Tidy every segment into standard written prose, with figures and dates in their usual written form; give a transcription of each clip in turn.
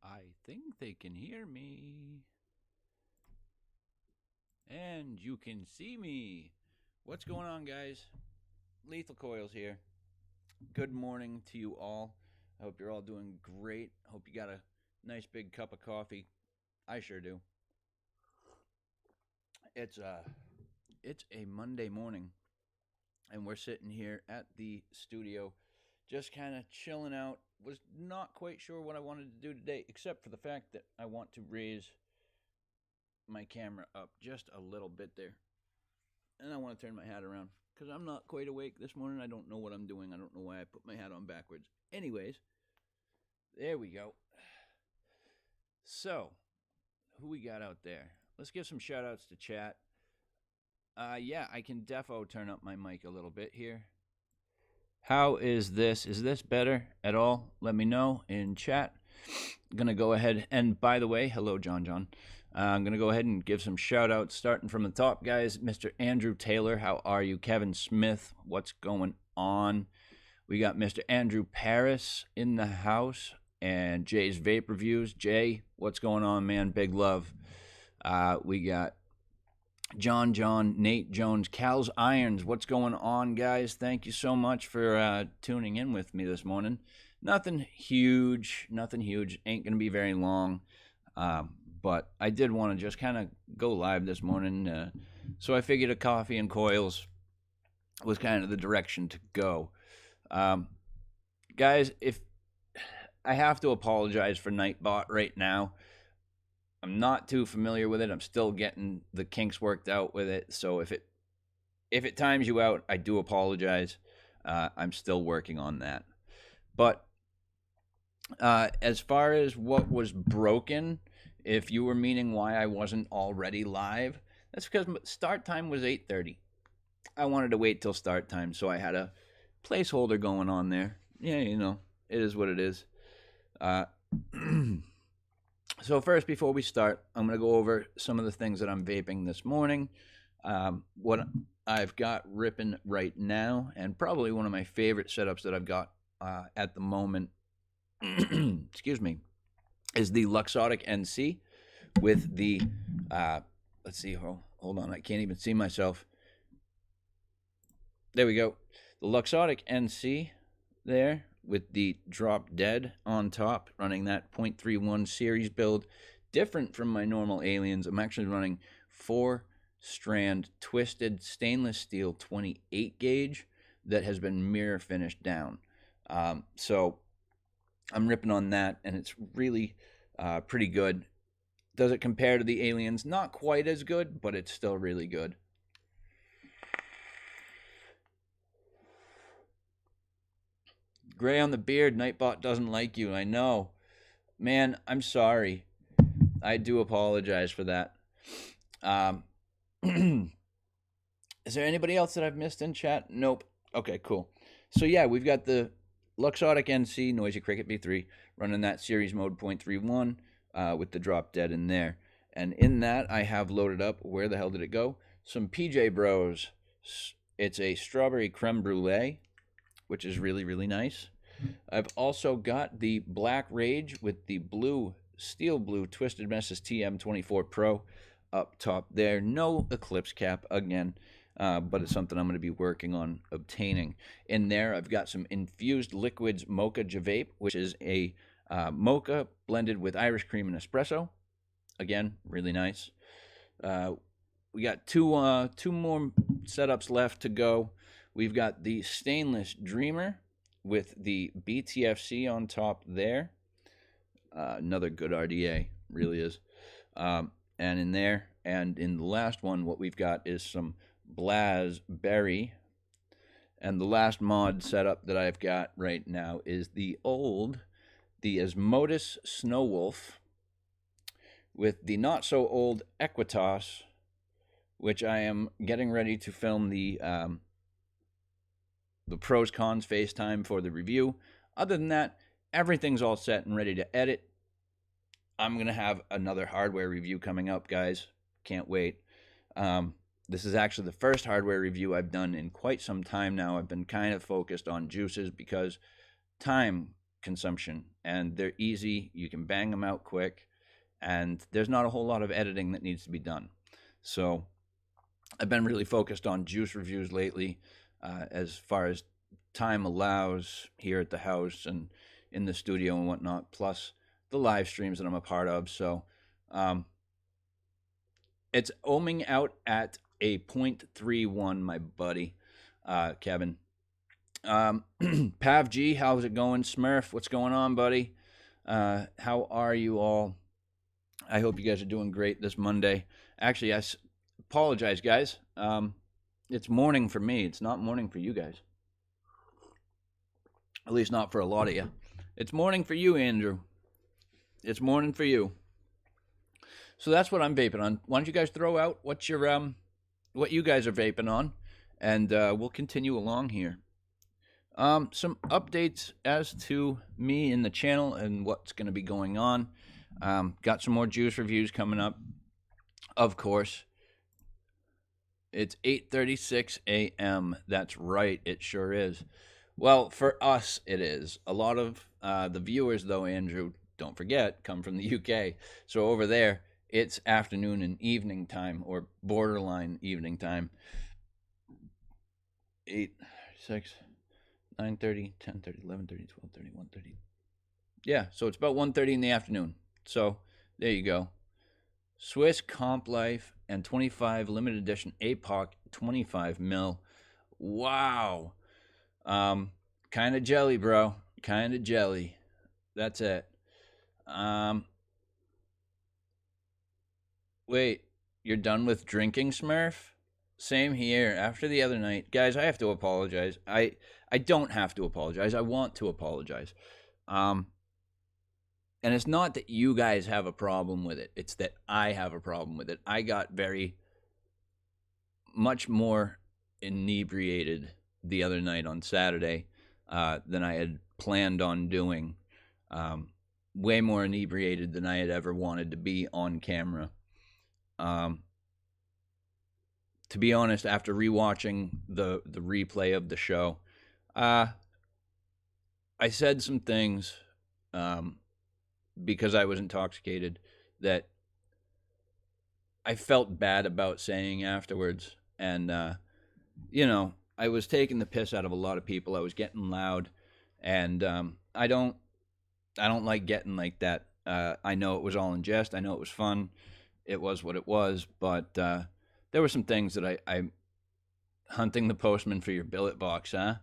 I think they can hear me. And you can see me. What's going on, guys? Lethal Coilz here. Good morning to you all. I hope you're all doing great. Hope you got a nice big cup of coffee. I sure do. It's a Monday morning, and we're sitting here at the studio just kind of chilling out. Was not quite sure what I wanted to do today, except for the fact that I want to raise my camera up just a little bit there. And I want to turn my hat around because I'm not quite awake this morning. I don't know what I'm doing. I don't know why I put my hat on backwards. Anyways, there we go. So, who we got out there? Let's give some shout outs to chat. Yeah, I can defo turn up my mic a little bit here. How is this? Is this better at all? Let me know in chat. I'm going to go ahead and, by the way, hello, John. I'm going to go ahead and give some shout outs starting from the top, guys. Mr. Andrew Taylor, how are you? Kevin Smith, what's going on? We got Mr. Andrew Paris in the house and Jay's Vape Reviews. Jay, what's going on, man? Big love. We got John, Nate Jones, Cal's Irons. What's going on, guys? Thank you so much for tuning in with me this morning. Nothing huge. Ain't going to be very long. But I did want to just kind of go live this morning. So I figured a coffee and coils was kind of the direction to go. Guys, if I have to apologize for Nightbot right now. I'm not too familiar with it. I'm still getting the kinks worked out with it. So if it times you out, I do apologize. I'm still working on that. But as far as what was broken, if you were meaning why I wasn't already live, that's because start time was 8:30. I wanted to wait till start time, so I had a placeholder going on there. Yeah, you know, it is what it is. So first, before we start, I'm going to go over some of the things that I'm vaping this morning. What I've got ripping right now, and probably one of my favorite setups that I've got at the moment, excuse me, is the Luxottic NC with the, let's see, hold on, I can't even see myself. There we go. The Luxottic NC there with the Drop Dead on top, running that 0.31 series build. Different from my normal Aliens, I'm actually running 4-strand twisted stainless steel 28 gauge that has been mirror finished down. So I'm ripping on that, and it's really pretty good. Does it compare to the Aliens? Not quite as good, but it's still really good. Gray on the beard, Nightbot doesn't like you. I know. Man, I'm sorry. I do apologize for that. Um, is there anybody else that I've missed in chat? Nope. Okay, cool. So yeah, we've got the Luxottic NC Noisy Cricket B3 running that series mode 0.31 with the drop dead in there. And in that, I have loaded up, where the hell did it go? Some PJ Bros. It's a strawberry creme brulee, which is really, really nice. I've also got the Black Rage with the blue, steel blue Twisted Messes TM24 Pro up top there. No Eclipse cap again, but it's something I'm going to be working on obtaining. In there, I've got some Infused Liquids Mocha Javape, which is a mocha blended with Irish cream and espresso. Again, really nice. We got two more setups left to go. We've got the Stainless Dreamer with the BTFC on top there. Another good RDA, really is. And in there, and in the last one, what we've got is some Blaz Berry. And the last mod setup that I've got right now is the Asmodus Snow Wolf with the not so old Equitas, which I am getting ready to film the pros cons FaceTime for the review. Other than that, everything's all set and ready to edit. I'm going to have another hardware review coming up, guys. Can't wait. This is actually the first hardware review I've done in quite some time now. I've been kind of focused on juices because time consumption, and they're easy. You can bang them out quick, and there's not a whole lot of editing that needs to be done. So I've been really focused on juice reviews lately, as far as time allows here at the house and in the studio and whatnot, plus the live streams that I'm a part of. So it's ohming out at a 0.31, my buddy, Kevin. Pav G, how's it going? Smurf, what's going on, buddy? How are you all? I hope you guys are doing great this Monday. Actually, I apologize, guys. It's morning for me. It's not morning for you guys. At least not for a lot of you. It's morning for you, Andrew. It's morning for you. So that's what I'm vaping on. Why don't you guys throw out what you guys are vaping on, and we'll continue along here. Some updates as to me in the channel and what's going to be going on. Got some more juice reviews coming up, of course. It's 8:36 a.m. That's right, it sure is. Well, for us, it is. A lot of the viewers, though, Andrew, don't forget, come from the UK. So over there, it's afternoon and evening time, or borderline evening time. 8, 6, 9:30, 10:30, 11:30, 12:30, 1:30. Yeah, so it's about 1:30 in the afternoon. So there you go. Swiss Comp Life and 25 limited edition APOC 25 mil. Wow. Kind of jelly, bro. Kind of jelly. That's it. Wait, you're done with drinking, Smurf? Same here. After the other night, guys, I have to apologize. I don't have to apologize. I want to apologize. And it's not that you guys have a problem with it. It's that I have a problem with it. I got very much more inebriated the other night on Saturday than I had planned on doing. Way more inebriated than I had ever wanted to be on camera. To be honest, after rewatching the replay of the show, I said some things because I was intoxicated that I felt bad about saying afterwards. And, you know, I was taking the piss out of a lot of people. I was getting loud, and I don't like getting like that. I know it was all in jest. I know it was fun. It was what it was, but there were some things that I hunting the postman for your billet box, huh?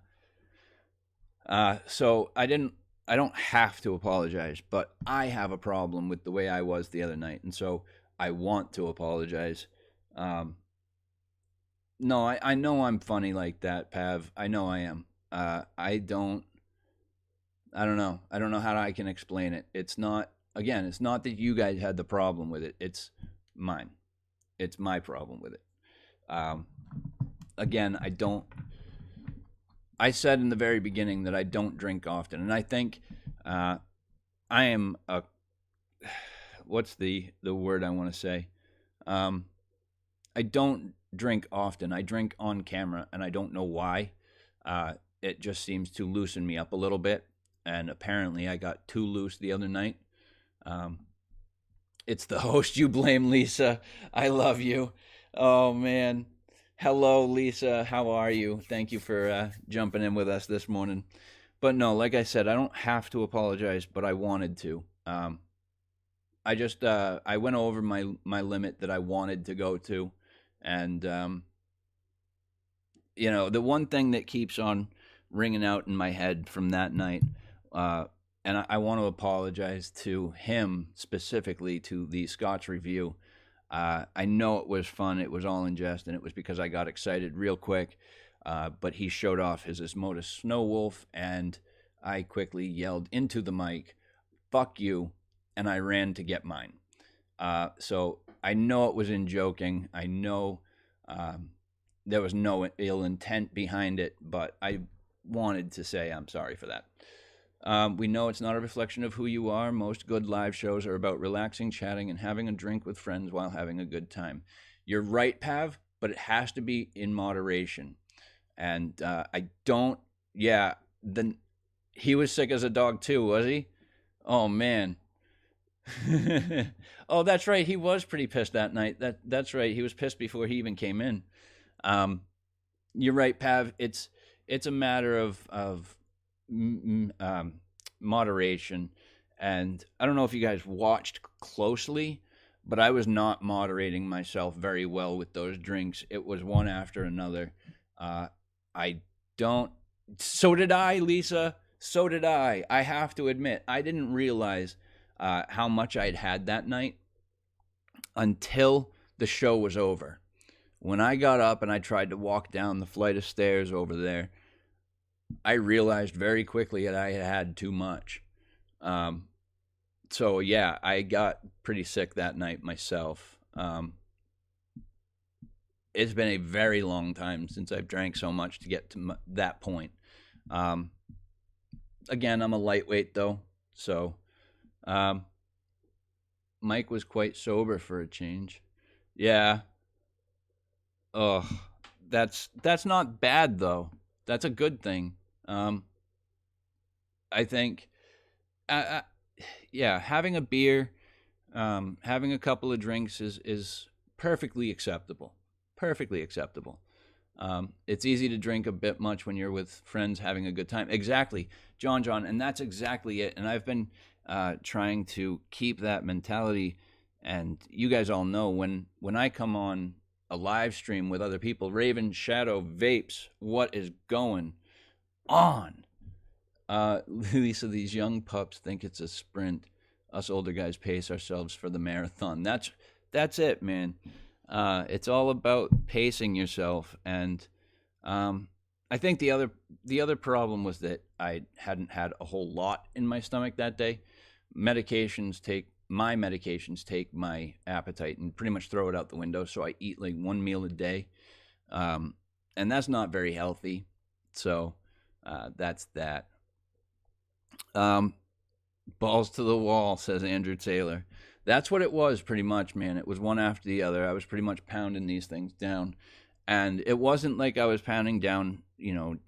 So I don't have to apologize, but I have a problem with the way I was the other night, and so I want to apologize. No, I know I'm funny like that, Pav. I know I am. I don't know. I don't know how I can explain it. It's not, again, it's not that you guys had the problem with it. It's mine. It's my problem with it. Um, Again, I said in the very beginning that I don't drink often, and I think I am a what's the word I want to say? Um, I don't drink often. I drink on camera, and I don't know why. It just seems to loosen me up a little bit, and apparently I got too loose the other night. Um, it's the host you blame, Lisa. I love you. Oh man. Hello, Lisa. How are you? Thank you for jumping in with us this morning. But no, like I said, I don't have to apologize, but I wanted to. I just I went over my limit that I wanted to go to, and the one thing that keeps on ringing out in my head from that night, uh, and I want to apologize to him specifically, to the Scotch review. I know it was fun. It was all in jest, and it was because I got excited real quick. But he showed off his Osmotis Snow Wolf, and I quickly yelled into the mic, "Fuck you," and I ran to get mine. So I know it was in joking. I know there was no ill intent behind it, but I wanted to say I'm sorry for that. We know it's not a reflection of who you are. Most good live shows are about relaxing, chatting, and having a drink with friends while having a good time. You're right, Pav, but it has to be in moderation. And I don't, yeah, then he was sick as a dog too, was he? Oh, man. Oh, that's right. He was pretty pissed that night. That's right. He was pissed before he even came in. Um, you're right, Pav. It's a matter of moderation, and I don't know if you guys watched closely, but I was not moderating myself very well with those drinks. It was one after another. I don't. So did I, Lisa. So did I. I have to admit, I didn't realize how much I'd had that night until the show was over. When I got up and I tried to walk down the flight of stairs over there, I realized very quickly that I had had too much. So yeah, I got pretty sick that night myself. It's been a very long time since I've drank so much to get to that point. Um, Again, I'm a lightweight though, so um, Mike was quite sober for a change. Yeah. Oh, that's not bad though. That's a good thing. Um, I think, uh, uh, yeah, having a beer, having a couple of drinks is perfectly acceptable. Perfectly acceptable. It's easy to drink a bit much when you're with friends having a good time. Exactly, John, and that's exactly it. And I've been trying to keep that mentality. And you guys all know when I come on a live stream with other people, Raven Shadow Vapes, what is going on? Lisa, these young pups think it's a sprint. Us older guys pace ourselves for the marathon. That's it, man. It's all about pacing yourself, and I think the other problem was that I hadn't had a whole lot in my stomach that day. My medications take my appetite and pretty much throw it out the window. So I eat like one meal a day, and that's not very healthy. So that's that. Um, Balls to the wall, says Andrew Taylor. That's what it was, pretty much, man. It was one after the other. I was pretty much pounding these things down. And it wasn't like I was pounding down,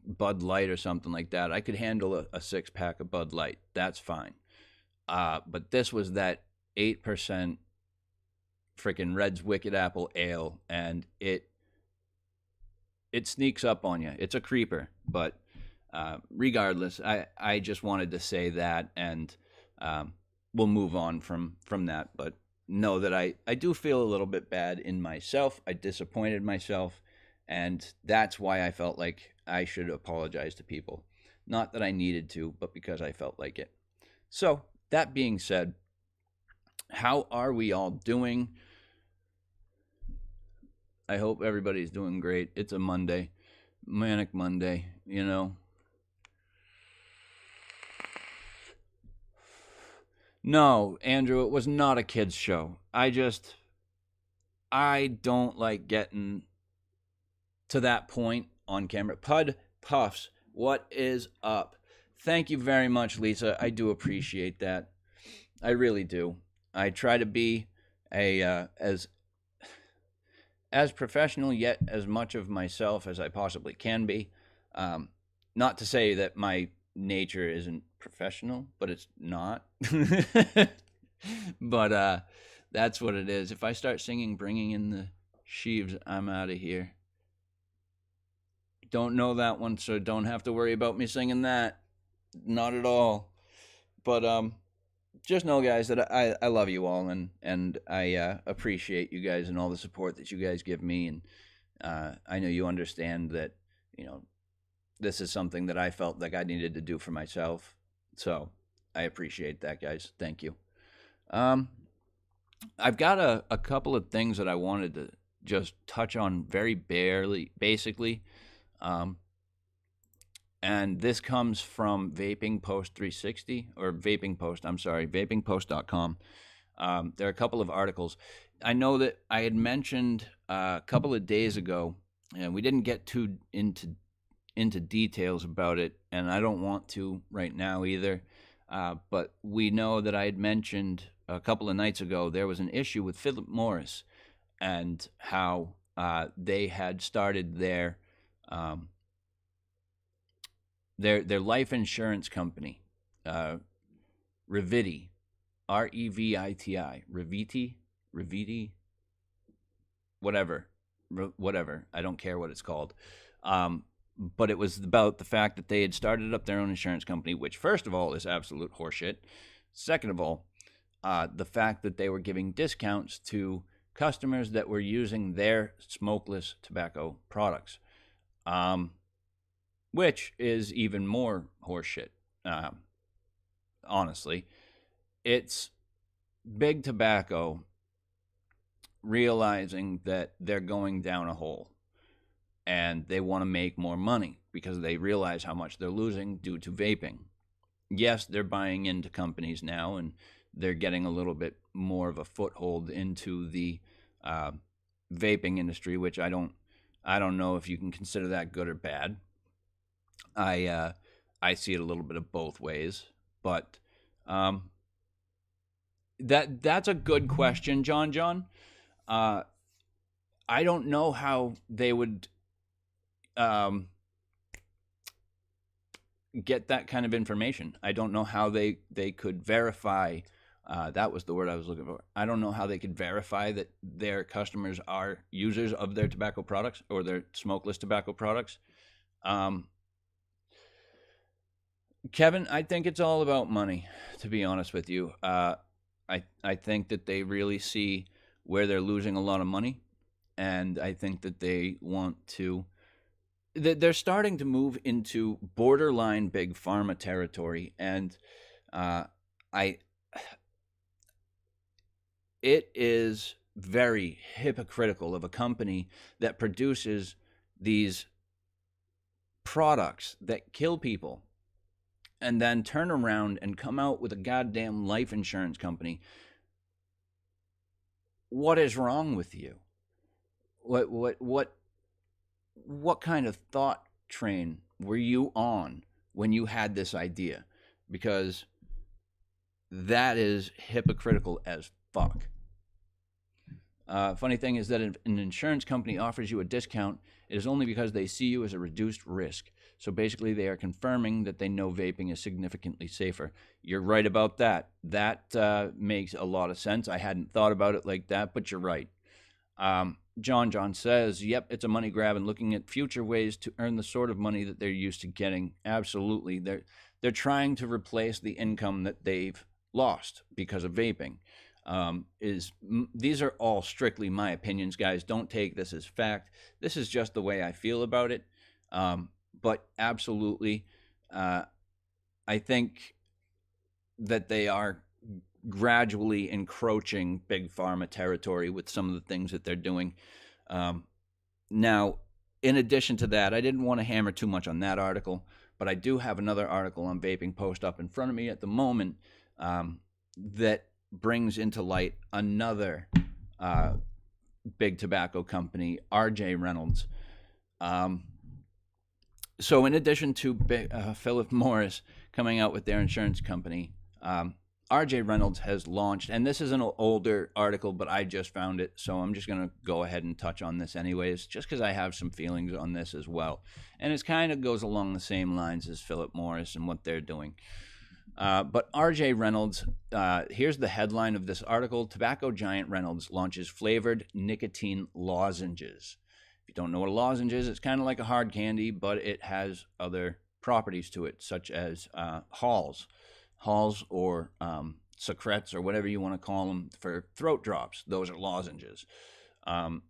Bud Light or something like that. I could handle a six pack of Bud Light. That's fine. But this was that 8% freaking Red's Wicked Apple Ale, and it sneaks up on you. It's a creeper. But regardless, I just wanted to say that, and we'll move on from that. But know that I do feel a little bit bad in myself. I disappointed myself, and that's why I felt like I should apologize to people. Not that I needed to, but because I felt like it. So that being said, how are we all doing? I hope everybody's doing great. It's a Monday, manic Monday, No, Andrew, it was not a kids show. I don't like getting to that point on camera. Pud Puffs, what is up? Thank you very much, Lisa. I do appreciate that. I really do. I try to be a as professional yet as much of myself as I possibly can be. Um, Not to say that my nature isn't professional, but it's not. But that's what it is. If I start singing Bringing in the Sheaves, I'm out of here. Don't know that one, so don't have to worry about me singing that. Not at all. But just know, guys, that I love you all, and I appreciate you guys and all the support that you guys give me, and I know you understand that, you know, this is something that I felt like I needed to do for myself. So I appreciate that, guys. Thank you. Um, I've got a couple of things that I wanted to just touch on very barely, basically. Um, and this comes from Vaping Post 360, or Vaping Post, I'm sorry, vapingpost.com. There are a couple of articles. I know that I had mentioned a couple of days ago, and we didn't get too into details about it, and I don't want to right now either. But we know that I had mentioned a couple of nights ago there was an issue with Philip Morris and how they had started um, their life insurance company, Reviti, Reviti, Reviti, whatever. I don't care what it's called. But it was about the fact that they had started up their own insurance company, which, first of all, is absolute horseshit. Second of all, the fact that they were giving discounts to customers that were using their smokeless tobacco products, which is even more horseshit. Honestly, it's big tobacco realizing that they're going down a hole and they want to make more money because they realize how much they're losing due to vaping. Yes, they're buying into companies now, and they're getting a little bit more of a foothold into the vaping industry, which I don't know if you can consider that good or bad. I see it a little bit of both ways, but that's a good question, John. I don't know how they would get that kind of information. I don't know how they could verify. That was the word I was looking for. I don't know how they could verify that their customers are users of their tobacco products or their smokeless tobacco products. Kevin, I think it's all about money, to be honest with you. I think that they really see where they're losing a lot of money, and I think that they want to. They're starting to move into borderline big pharma territory, and I. It is very hypocritical of a company that produces these products that kill people and then turn around and come out with a goddamn life insurance company. What is wrong with you? What kind of thought train were you on when you had this idea? Because that is hypocritical as fuck. Funny thing is that if an insurance company offers you a discount, it is only because they see you as a reduced risk. So basically, they are confirming that they know vaping is significantly safer. You're right about that. That makes a lot of sense. I hadn't thought about it like that, but you're right. John says, yep, it's a money grab and looking at future ways to earn the sort of money that they're used to getting. Absolutely. They're trying to replace the income that they've lost because of vaping. These are all strictly my opinions, guys. Don't take this as fact. This is just the way I feel about it. But absolutely, I think that they are gradually encroaching big pharma territory with some of the things that they're doing. Now, in addition to that, I didn't want to hammer too much on that article, but I do have another article on Vaping Post up in front of me at the moment that brings into light another big tobacco company, R.J. Reynolds. So in addition to Philip Morris coming out with their insurance company, R.J. Reynolds has launched, and this is an older article, but I just found it, so I'm just going to go ahead and touch on this anyways, just because I have some feelings on this as well. And it kind of goes along the same lines as Philip Morris and what they're doing. But R.J. Reynolds, here's the headline of this article. Tobacco giant Reynolds launches flavored nicotine lozenges. If you don't know what a lozenge is, it's kind of like a hard candy, but it has other properties to it, such as Halls or secrets or whatever you want to call them for throat drops. Those are lozenges. And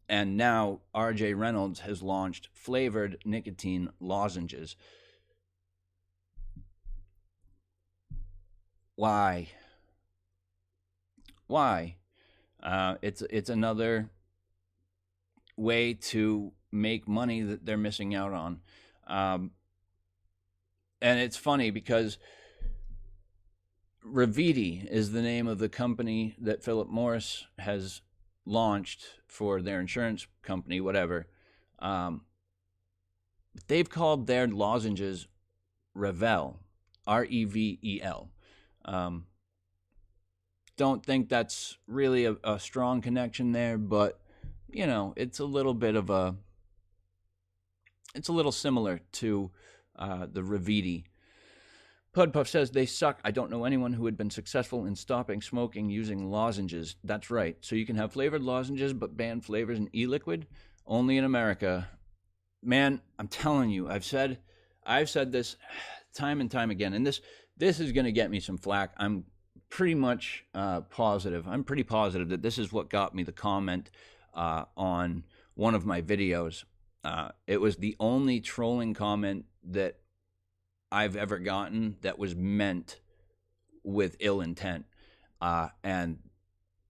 now R.J. Reynolds has launched flavored nicotine lozenges. Why? It's another way to make money that they're missing out on. And it's funny because Reviti is the name of the company that Philip Morris has launched for their insurance company, whatever. They've called their lozenges Revel, R-E-V-E-L. Don't think that's really a strong connection there, but you know, it's a little similar to the Reviti. Pudpuff says they suck. I don't know anyone who had been successful in stopping smoking using lozenges. That's right. So you can have flavored lozenges, but ban flavors in e-liquid only in America. Man, I'm telling you, I've said this time and time again, and this is going to get me some flack. I'm pretty much positive. I'm pretty positive that this is what got me the comment on one of my videos. It was the only trolling comment that I've ever gotten that was meant with ill intent. And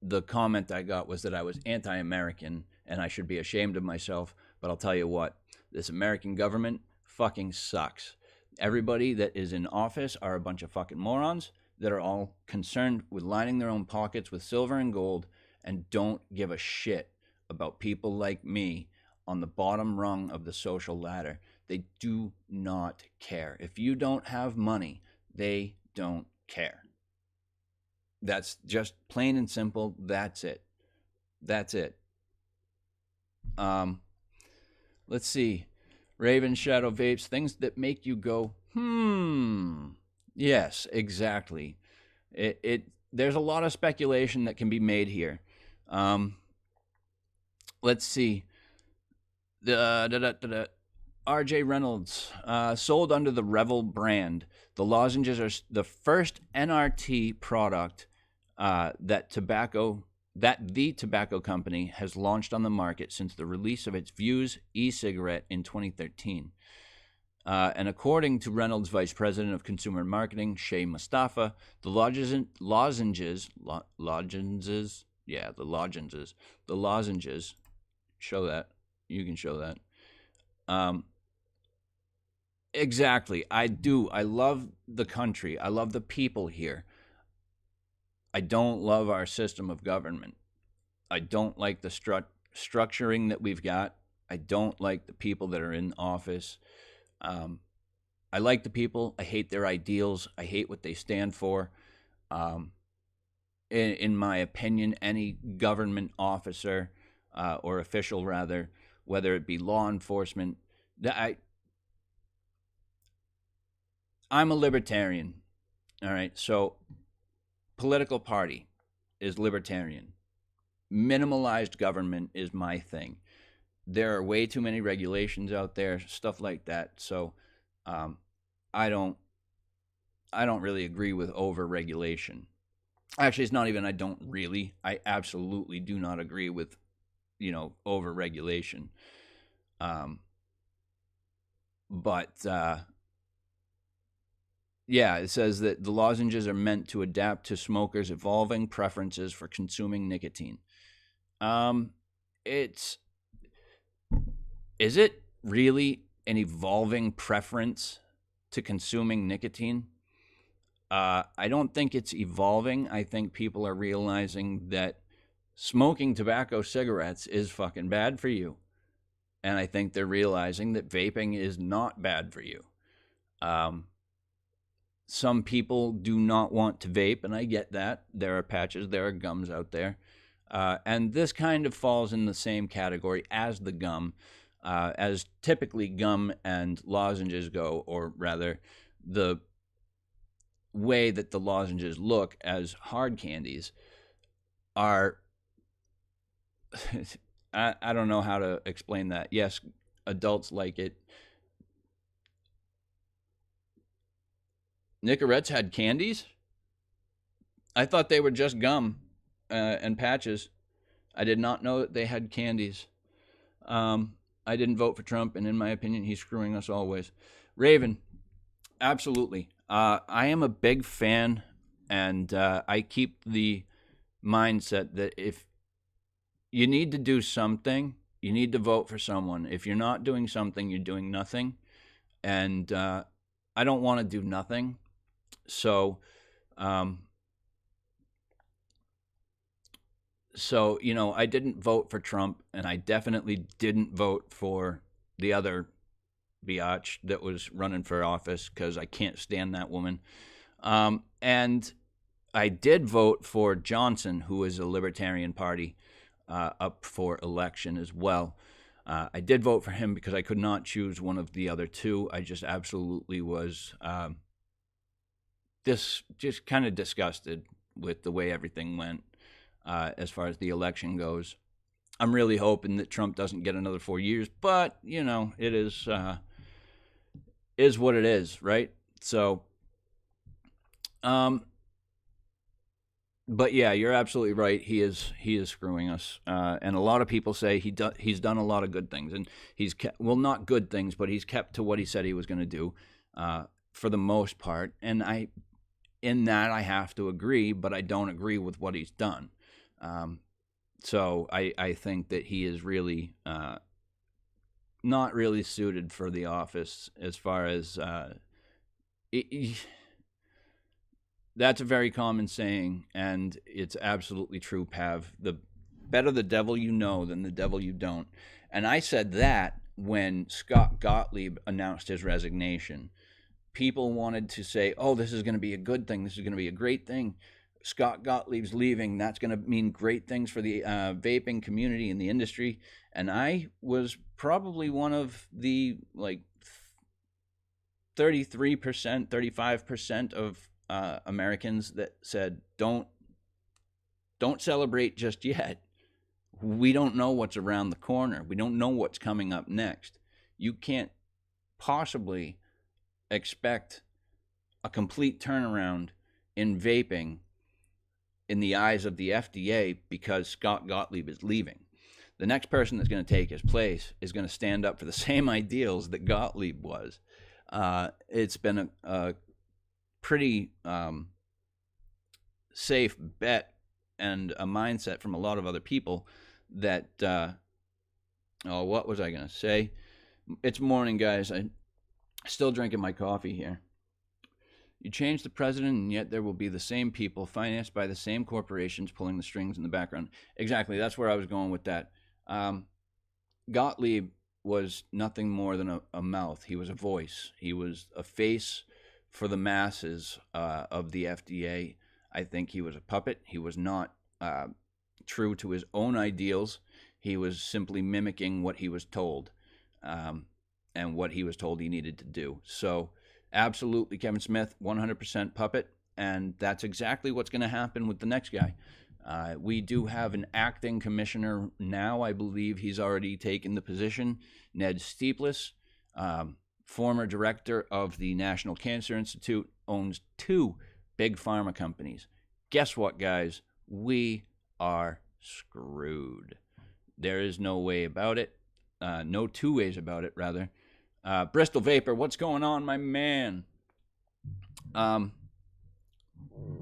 the comment I got was that I was anti-American and I should be ashamed of myself. But I'll tell you what, this American government fucking sucks. Everybody that is in office are a bunch of fucking morons that are all concerned with lining their own pockets with silver and gold and don't give a shit about people like me on the bottom rung of the social ladder. They do not care. If you don't have money, they don't care. That's just plain and simple. That's it. Let's see. Raven Shadow Vapes, things that make you go, Yes, exactly. There's a lot of speculation that can be made here. Let's see. R.J. Reynolds, sold under the Revel brand. The lozenges are the first NRT product that the tobacco company has launched on the market since the release of its Views e-cigarette in 2013. And according to Reynolds' Vice President of Consumer Marketing, Shay Mustafa, the lozenges, show that. You can show that. Exactly. I do. I love the country. I love the people here. I don't love our system of government. I don't like the structuring that we've got. I don't like the people that are in office. I like the people. I hate their ideals. I hate what they stand for. In my opinion, any government officer or official, rather, whether it be law enforcement, I'm a libertarian. All right, so political party is libertarian. Minimalized government is my thing. There are way too many regulations out there, stuff like that. So I don't really agree with over-regulation. Actually, it's not even I absolutely do not agree with, over-regulation. Yeah, it says that the lozenges are meant to adapt to smokers' evolving preferences for consuming nicotine. Is it really an evolving preference to consuming nicotine? I don't think it's evolving. I think people are realizing that smoking tobacco cigarettes is fucking bad for you. And I think they're realizing that vaping is not bad for you. Some people do not want to vape, and I get that. There are patches, there are gums out there. And this kind of falls in the same category as the gum, as typically gum and lozenges go, or rather, the way that the lozenges look as hard candies are. I don't know how to explain that. Yes, adults like it. Nicorettes had candies? I thought they were just gum and patches. I did not know that they had candies. I didn't vote for Trump, and in my opinion, he's screwing us always. Raven, absolutely. I am a big fan, and I keep the mindset that if you need to do something, you need to vote for someone. If you're not doing something, you're doing nothing. And I don't want to do nothing. So, I didn't vote for Trump, and I definitely didn't vote for the other biatch that was running for office because I can't stand that woman. And I did vote for Johnson, who is a Libertarian Party up for election as well. I did vote for him because I could not choose one of the other two. I just absolutely was just kind of disgusted with the way everything went as far as the election goes. I'm really hoping that Trump doesn't get another 4 years, but it is what it is, right? So, but yeah, you're absolutely right. He is screwing us, and a lot of people say he's done a lot of good things, and he's kept, well, not good things, but he's kept to what he said he was going to do for the most part. And I have to agree, but I don't agree with what he's done. So I think that he is really not really suited for the office as far as that's a very common saying, and it's absolutely true, Pav. The better the devil you know than the devil you don't. And I said that when Scott Gottlieb announced his resignation. People wanted to say, oh, this is going to be a good thing. This is going to be a great thing. Scott Gottlieb's leaving. That's going to mean great things for the vaping community and the industry. And I was probably one of the 33%, 35% of Americans that said, don't celebrate just yet. We don't know what's around the corner. We don't know what's coming up next. You can't possibly expect a complete turnaround in vaping in the eyes of the FDA because Scott Gottlieb is leaving. The next person that's going to take his place is going to stand up for the same ideals that Gottlieb was. It's been a pretty safe bet and a mindset from a lot of other people that what was I going to say? It's morning, guys. I'm still drinking my coffee here. You change the president, and yet there will be the same people financed by the same corporations pulling the strings in the background. Exactly. That's where I was going with that. Gottlieb was nothing more than a mouth. He was a voice. He was a face for the masses of the FDA. I think he was a puppet. He was not true to his own ideals. He was simply mimicking what he was told and what he was told he needed to do. So absolutely, Kevin Smith, 100% puppet, and that's exactly what's going to happen with the next guy. We do have an acting commissioner now. I believe he's already taken the position. Ned Steeples, former director of the National Cancer Institute, owns 2 big pharma companies. Guess what, guys? We are screwed. There is no way about it. No 2 ways about it, rather. Bristol Vapor, what's going on, my man?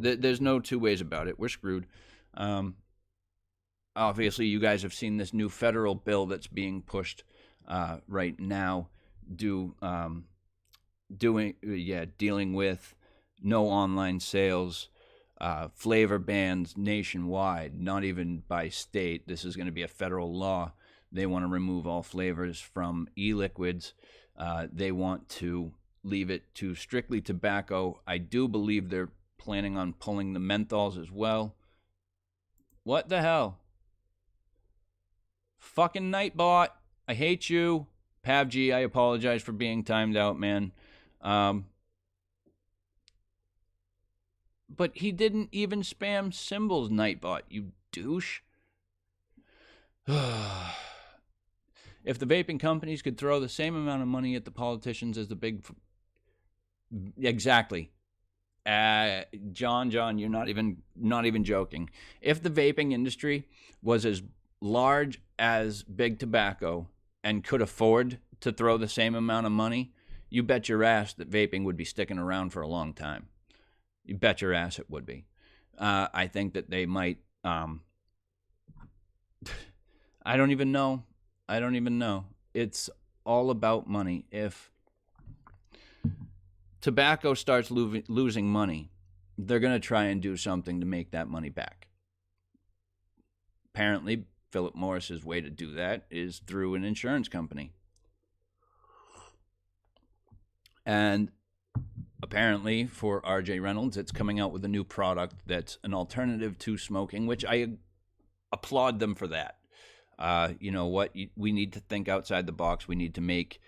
There's no 2 ways about it. We're screwed. Obviously, you guys have seen this new federal bill that's being pushed right now, dealing with no online sales, flavor bans nationwide, not even by state. This is going to be a federal law. They want to remove all flavors from e-liquids. They want to leave it to strictly tobacco. I do believe they're planning on pulling the menthols as well. What the hell? Fucking Nightbot. I hate you. PavG, I apologize for being timed out, man. But he didn't even spam symbols, Nightbot, you douche. If the vaping companies could throw the same amount of money at the politicians as the big... Exactly. John, you're not even joking. If the vaping industry was as large as big tobacco and could afford to throw the same amount of money, you bet your ass that vaping would be sticking around for a long time. You bet your ass it would be. I think that they might... I don't even know. It's all about money. If tobacco starts losing money, they're going to try and do something to make that money back. Apparently, Philip Morris's way to do that is through an insurance company. And apparently, for RJ Reynolds, it's coming out with a new product that's an alternative to smoking, which I applaud them for that. You know what? We need to think outside the box. We need to make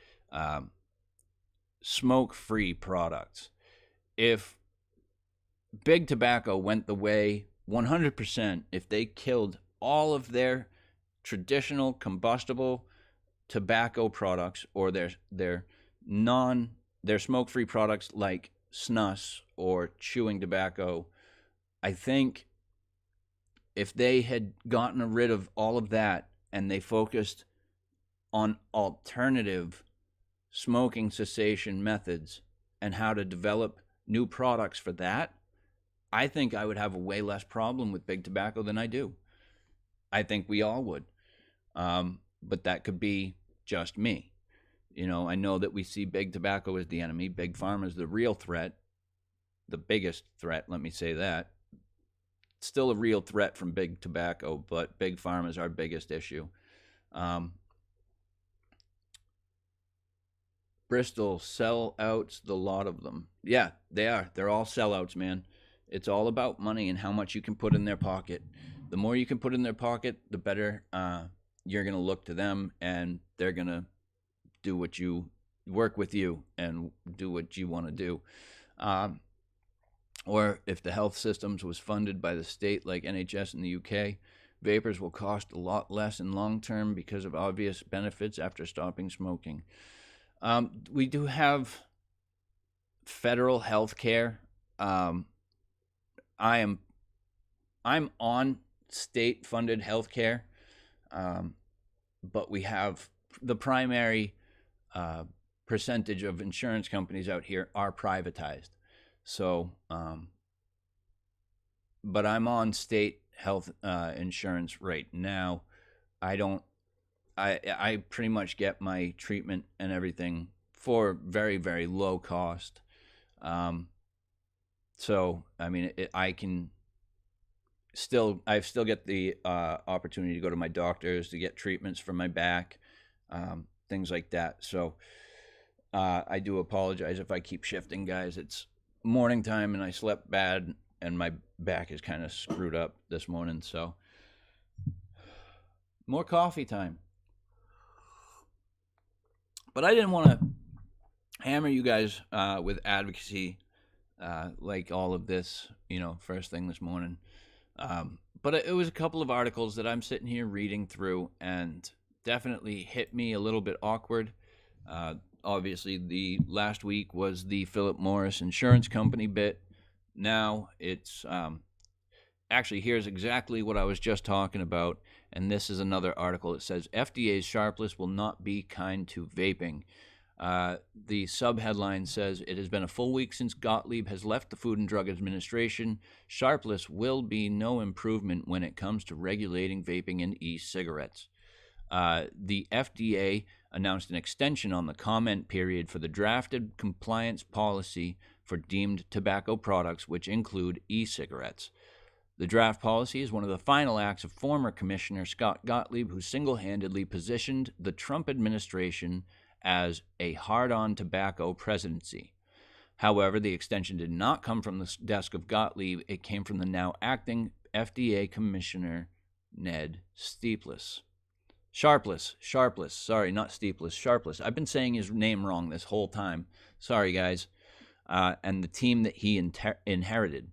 smoke-free products. If big tobacco went the way 100%, if they killed all of their traditional combustible tobacco products or their smoke-free products like snus or chewing tobacco, I think if they had gotten rid of all of that and they focused on alternative smoking cessation methods and how to develop new products for that, I think I would have a way less problem with big tobacco than I do. I think we all would. But that could be just me. You know, I know that we see big tobacco as the enemy. Big pharma is the real threat. The biggest threat, let me say that. Still a real threat from big tobacco, but big pharma is our biggest issue. Bristol, sellouts, the lot of them. Yeah, they are. They're all sellouts, man. It's all about money and how much you can put in their pocket. The more you can put in their pocket, the better you're going to look to them, and they're going to work with you and do what you want to do. Or if the health systems was funded by the state like NHS in the UK, vapors will cost a lot less in long term because of obvious benefits after stopping smoking. We do have federal health care. I'm on state-funded health care, but we have the primary percentage of insurance companies out here are privatized. So, but I'm on state health insurance right now. I pretty much get my treatment and everything for very, very low cost. So, I mean, I still get the opportunity to go to my doctors to get treatments for my back, things like that. So, I do apologize if I keep shifting, guys. It's morning time and I slept bad and my back is kind of screwed up this morning. So, more coffee time. But I didn't want to hammer you guys with advocacy like all of this, first thing this morning. But it was a couple of articles that I'm sitting here reading through and definitely hit me a little bit awkward. Obviously, the last week was the Philip Morris Insurance Company bit. Now it's actually, here's exactly what I was just talking about. And this is another article. It says, FDA's sharpless will not be kind to vaping. The subheadline says, it has been a full week since Gottlieb has left the Food and Drug Administration. Sharpless will be no improvement when it comes to regulating vaping and e-cigarettes. The FDA announced an extension on the comment period for the drafted compliance policy for deemed tobacco products, which include e-cigarettes. The draft policy is one of the final acts of former Commissioner Scott Gottlieb, who single-handedly positioned the Trump administration as a hard-on tobacco presidency. However, the extension did not come from the desk of Gottlieb. It came from the now acting FDA Commissioner Ned Sharpless. Sorry, not Steepless. Sharpless. I've been saying his name wrong this whole time. Sorry, guys. And the team that he inherited.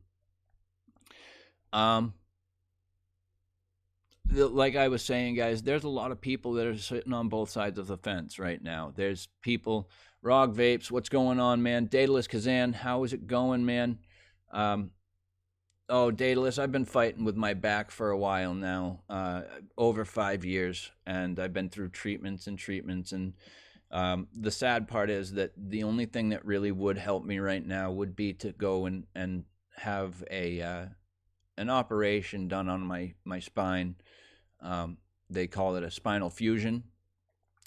Like I was saying, guys, there's a lot of people that are sitting on both sides of the fence right now. There's people, Rog Vapes, what's going on, man? Daedalus Kazan, how is it going, man? Daedalus, I've been fighting with my back for a while now, over 5 years, and I've been through treatments, and the sad part is that the only thing that really would help me right now would be to go and have an operation done on my spine. They call it a spinal fusion.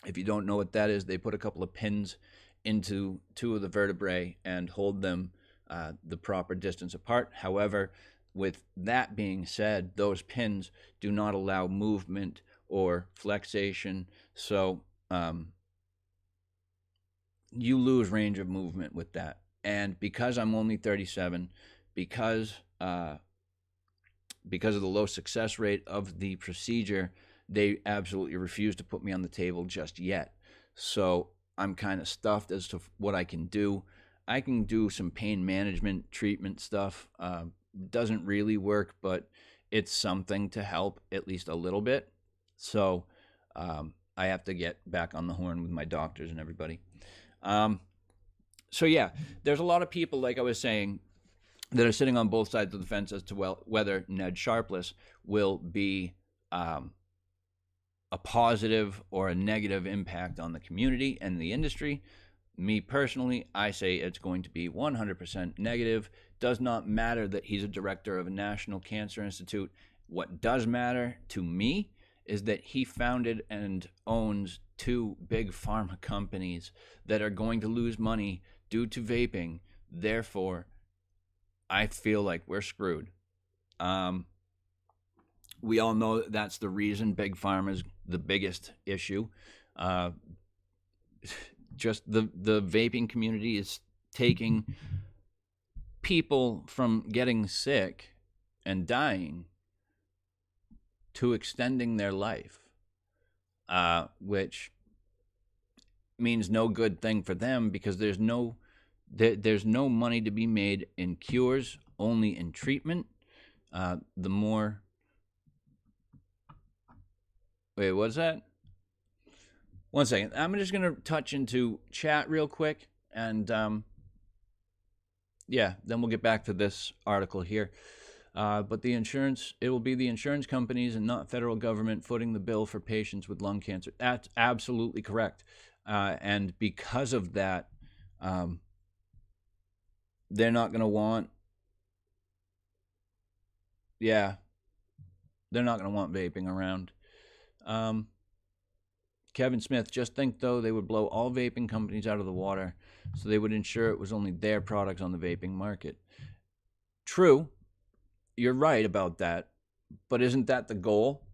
If you don't know what that is, they put a couple of pins into two of the vertebrae and hold them the proper distance apart. However, with that being said, those pins do not allow movement or flexation, so you lose range of movement with that. And because I'm only 37, because of the low success rate of the procedure, they absolutely refuse to put me on the table just yet. So I'm kind of stuffed as to what I can do. I can do some pain management treatment stuff. Doesn't really work, but it's something to help at least a little bit. So I have to get back on the horn with my doctors and everybody. So yeah, there's a lot of people, like I was saying, that are sitting on both sides of the fence as to whether Ned Sharpless will be a positive or a negative impact on the community and the industry. Me personally, I say it's going to be 100% negative. Does not matter that he's a director of a National Cancer Institute. What does matter to me is that he founded and owns 2 big pharma companies that are going to lose money due to vaping. Therefore, I feel like we're screwed. We all know that's the reason big pharma is the biggest issue. Just the vaping community is taking people from getting sick and dying to extending their life, which means no good thing for them, because there's no money to be made in cures, only in treatment. The more... Wait, what's that? One second. I'm just going to touch into chat real quick, and yeah, then we'll get back to this article here. But it will be the insurance companies and not federal government footing the bill for patients with lung cancer. That's absolutely correct. And because of that, they're not going to want... Yeah, they're not going to want vaping around. Kevin Smith, just think, though, they would blow all vaping companies out of the water, so they would ensure it was only their products on the vaping market. True, you're right about that, but isn't that the goal?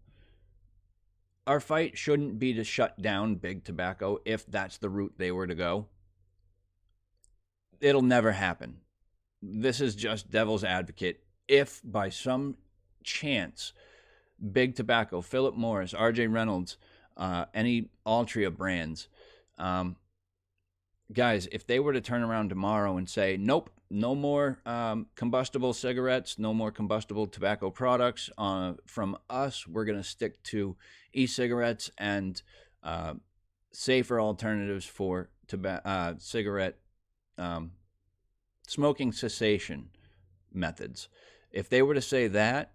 Our fight shouldn't be to shut down big tobacco if that's the route they were to go. It'll never happen. This is just devil's advocate. If by some chance big tobacco, Philip Morris, R.J. Reynolds, any Altria brands, guys, if they were to turn around tomorrow and say, nope, no more combustible cigarettes, no more combustible tobacco products from us, we're going to stick to e-cigarettes and safer alternatives for cigarette smoking cessation methods. If they were to say that,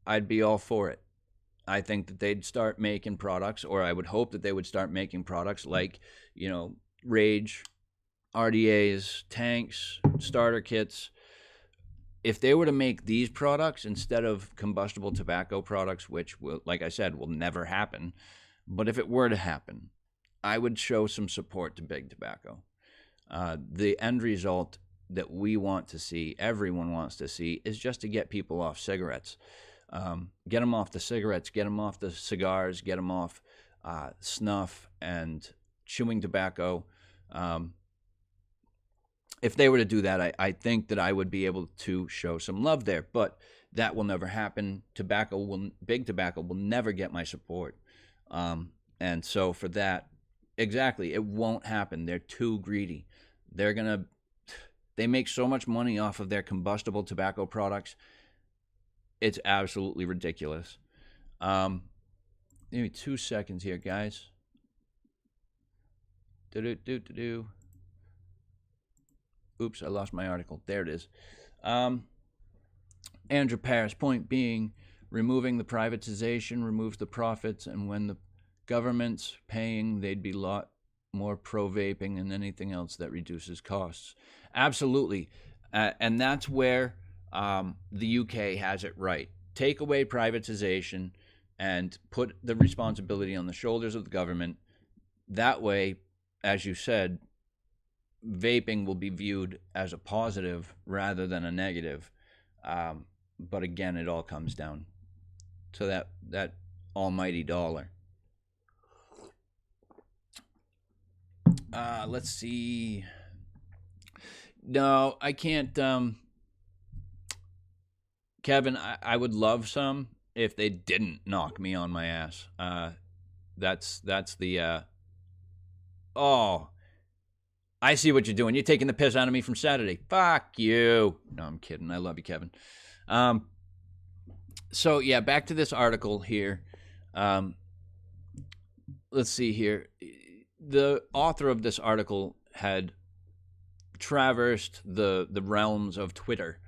I'd be all for it. I think that they'd start making products, or I would hope that they would start making products like, Rage, RDAs, tanks, starter kits. If they were to make these products instead of combustible tobacco products, which, will, like I said, will never happen, but if it were to happen, I would show some support to big tobacco. The end result that we want to see, everyone wants to see, is just to get people off cigarettes. Get them off the cigarettes, get them off the cigars, get them off snuff and chewing tobacco. If they were to do that, I think that I would be able to show some love there. But that will never happen. Big tobacco will never get my support. And so for that, exactly, it won't happen. They're too greedy. They make so much money off of their combustible tobacco products. It's absolutely ridiculous. Maybe 2 seconds here, guys. Oops, I lost my article. There it is. Andrew Paris, point being, removing the privatization removes the profits, and when the government's paying, they'd be a lot more pro-vaping and anything else that reduces costs. Absolutely. And that's where the UK has it right. Take away privatization and put the responsibility on the shoulders of the government. That way, as you said, vaping will be viewed as a positive rather than a negative. But again, it all comes down to that almighty dollar. Let's see. No, I can't. Kevin, I would love some if they didn't knock me on my ass. That's the. Oh, I see what you're doing. You're taking the piss out of me from Saturday. Fuck you. No, I'm kidding. I love you, Kevin. So yeah, back to this article here. Let's see here. The author of this article had traversed the realms of Twitter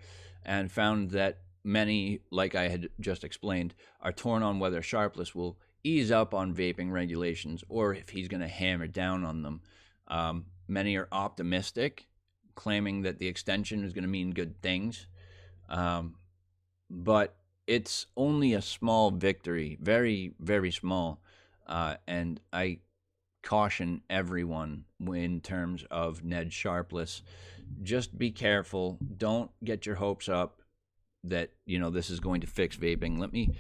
and found that many, like I had just explained, are torn on whether Sharpless will ease up on vaping regulations or if he's going to hammer down on them. Many are optimistic, claiming that the extension is going to mean good things. But it's only a small victory, very, very small. And I caution everyone in terms of Ned Sharpless. Just be careful. Don't get your hopes up that, this is going to fix vaping. Let me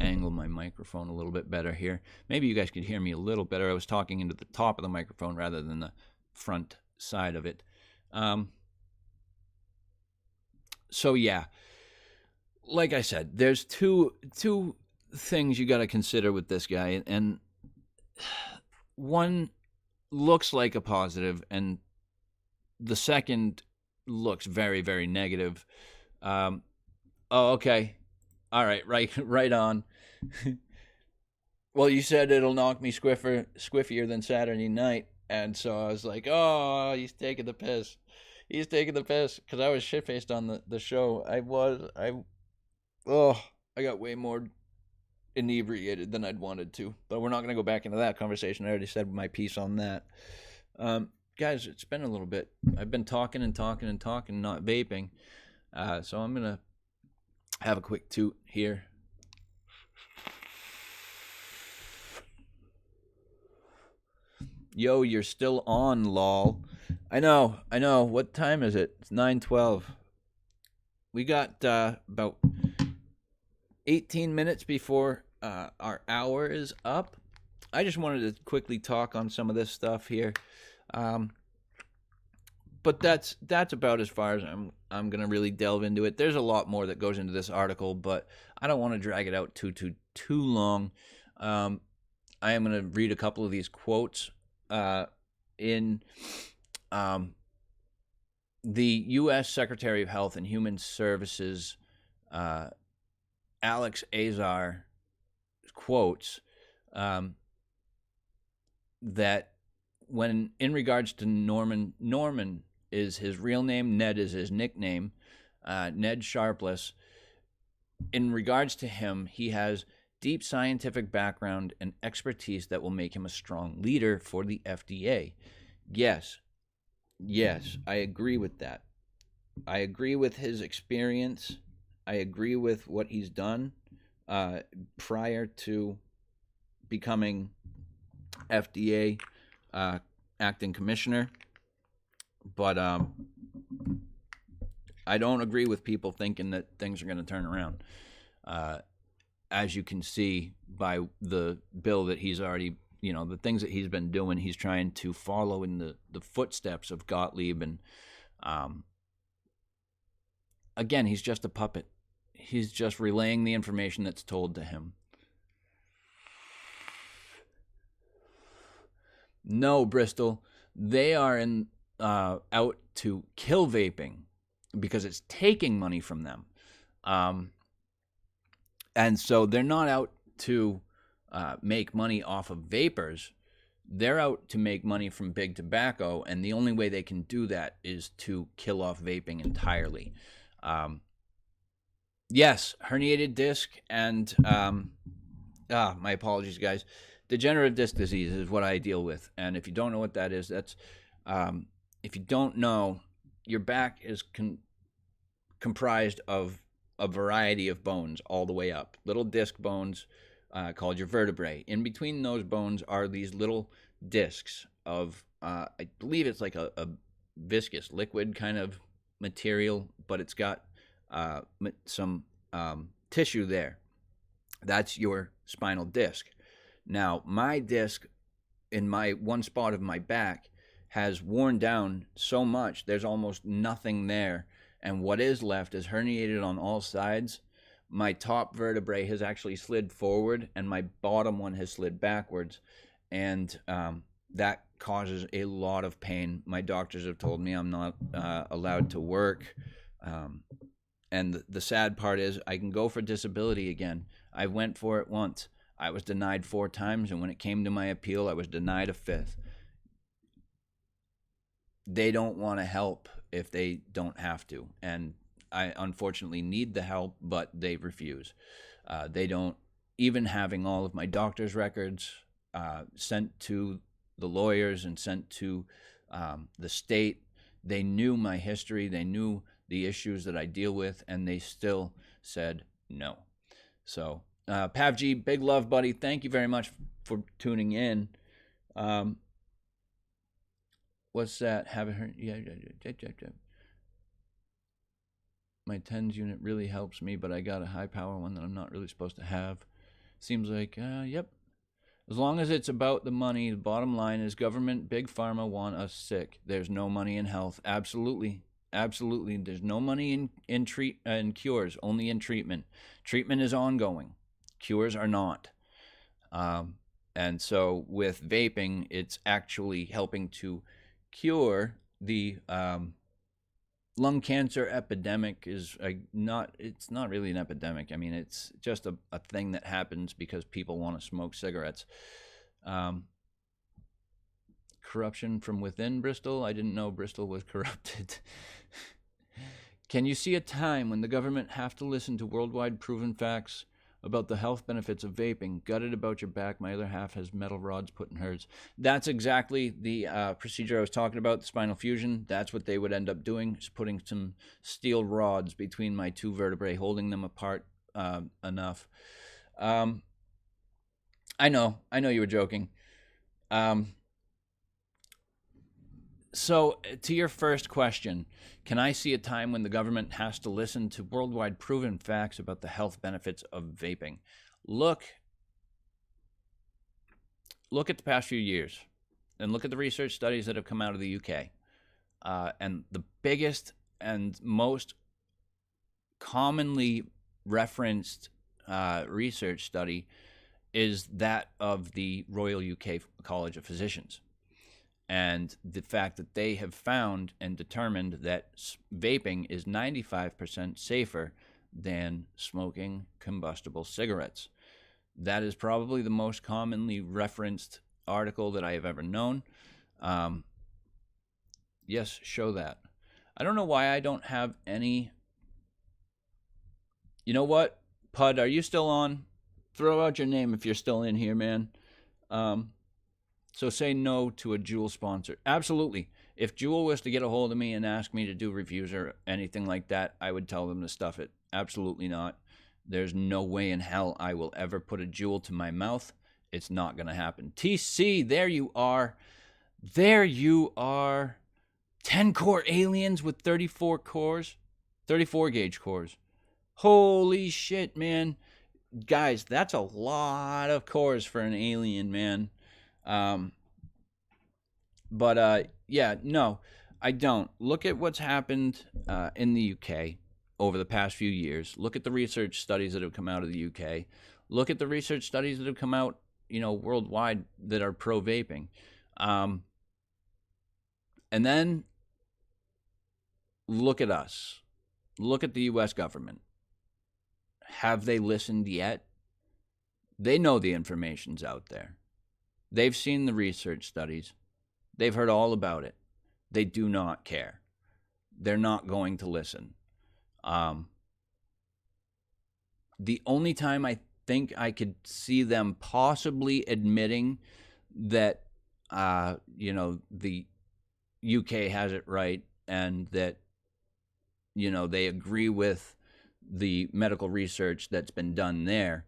angle my microphone a little bit better here. Maybe you guys could hear me a little better. I was talking into the top of the microphone rather than the front side of it. So yeah, like I said, there's two things you got to consider with this guy, and one looks like a positive, and the second looks very, very negative. Oh, okay. All right, right on. Well, you said it'll knock me squiffier than Saturday night, and so I was like, oh, he's taking the piss. He's taking the piss, because I was shit-faced on the show. I got way more inebriated than I'd wanted to, but we're not going to go back into that conversation. I already said my piece on that. Guys, it's been a little bit. I've been talking, not vaping, so I'm going to have a quick toot here. Yo, you're still on, lol. I know. What time is it? It's 9:12. We got about 18 minutes before our hour is up. I just wanted to quickly talk on some of this stuff here. But that's about as far as I'm going to really delve into it. There's a lot more that goes into this article, but I don't want to drag it out too long. I am going to read a couple of these quotes in the U.S. Secretary of Health and Human Services, Alex Azar, quotes that when in regards to Norman is his real name, Ned is his nickname, Ned Sharpless. In regards to him, he has deep scientific background and expertise that will make him a strong leader for the FDA. Yes, I agree with that. I agree with his experience. I agree with what he's done prior to becoming FDA acting commissioner. But I don't agree with people thinking that things are going to turn around. As you can see by the bill that he's already, the things that he's been doing, he's trying to follow in the footsteps of Gottlieb. And again, he's just a puppet. He's just relaying the information that's told to him. No, Bristol, they are out to kill vaping because it's taking money from them. And so they're not out to make money off of vapors. They're out to make money from big tobacco, and the only way they can do that is to kill off vaping entirely. Yes, herniated disc and my apologies, guys. Degenerative disc disease is what I deal with, and if you don't know what that is, that's if you don't know, your back is comprised of a variety of bones all the way up, little disc bones called your vertebrae. In between those bones are these little discs of I believe it's like a viscous liquid kind of material, but it's got some tissue there. That's your spinal disc. Now, my disc in my one spot of my back has worn down so much, there's almost nothing there. And what is left is herniated on all sides. My top vertebrae has actually slid forward, and my bottom one has slid backwards. And that causes a lot of pain. My doctors have told me I'm not allowed to work. And the sad part is I can go for disability again. I went for it once. I was denied 4 times, and when it came to my appeal, I was denied a 5th. They don't want to help if they don't have to, and I unfortunately need the help, but they refuse. They don't, even having all of my doctor's records sent to the lawyers and sent to the state, they knew my history, they knew the issues that I deal with, and they still said no. So PavG, big love, buddy. Thank you very much for tuning in. What's that? Haven't heard? Yeah. My TENS unit really helps me, but I got a high power one that I'm not really supposed to have. Seems like, yep. As long as it's about the money, the bottom line is government, big pharma want us sick. There's no money in health. Absolutely. Absolutely. There's no money in cures, only in treatment. Treatment is ongoing. Cures are not. And so with vaping, it's actually helping to cure the lung cancer epidemic. It's not really an epidemic. I mean, it's just a thing that happens because people want to smoke cigarettes. Corruption from within Bristol. I didn't know Bristol was corrupted. Can you see a time when the government have to listen to worldwide proven facts about the health benefits of vaping? Gutted about your back. My other half has metal rods put in hers. That's exactly the procedure I was talking about, the spinal fusion. That's what they would end up doing, is putting some steel rods between my 2 vertebrae, holding them apart enough. I know you were joking. So to your first question, can I see a time when the government has to listen to worldwide proven facts about the health benefits of vaping? Look at the past few years and look at the research studies that have come out of the UK. And the biggest and most commonly referenced research study is that of the Royal UK College of Physicians. And the fact that they have found and determined that vaping is 95% safer than smoking combustible cigarettes. That is probably the most commonly referenced article that I have ever known. Yes, show that. I don't know why I don't have any. You know what? Pud, are you still on? Throw out your name if you're still in here, man. So say no to a Juul sponsor. Absolutely. If Juul was to get a hold of me and ask me to do reviews or anything like that, I would tell them to stuff it. Absolutely not. There's no way in hell I will ever put a Juul to my mouth. It's not going to happen. TC, there you are. There you are. 10 core aliens with 34 cores. 34 gauge cores. Holy shit, man. Guys, that's a lot of cores for an alien, man. Yeah, no, I don't. Look at what's happened in the UK over the past few years. Look at the research studies that have come out of the UK. Look at the research studies that have come out, worldwide that are pro vaping. And then look at us. Look at the US government. Have they listened yet? They know the information's out there. They've seen the research studies. They've heard all about it. They do not care. They're not going to listen. The only time I think I could see them possibly admitting that, the UK has it right and that, they agree with the medical research that's been done there.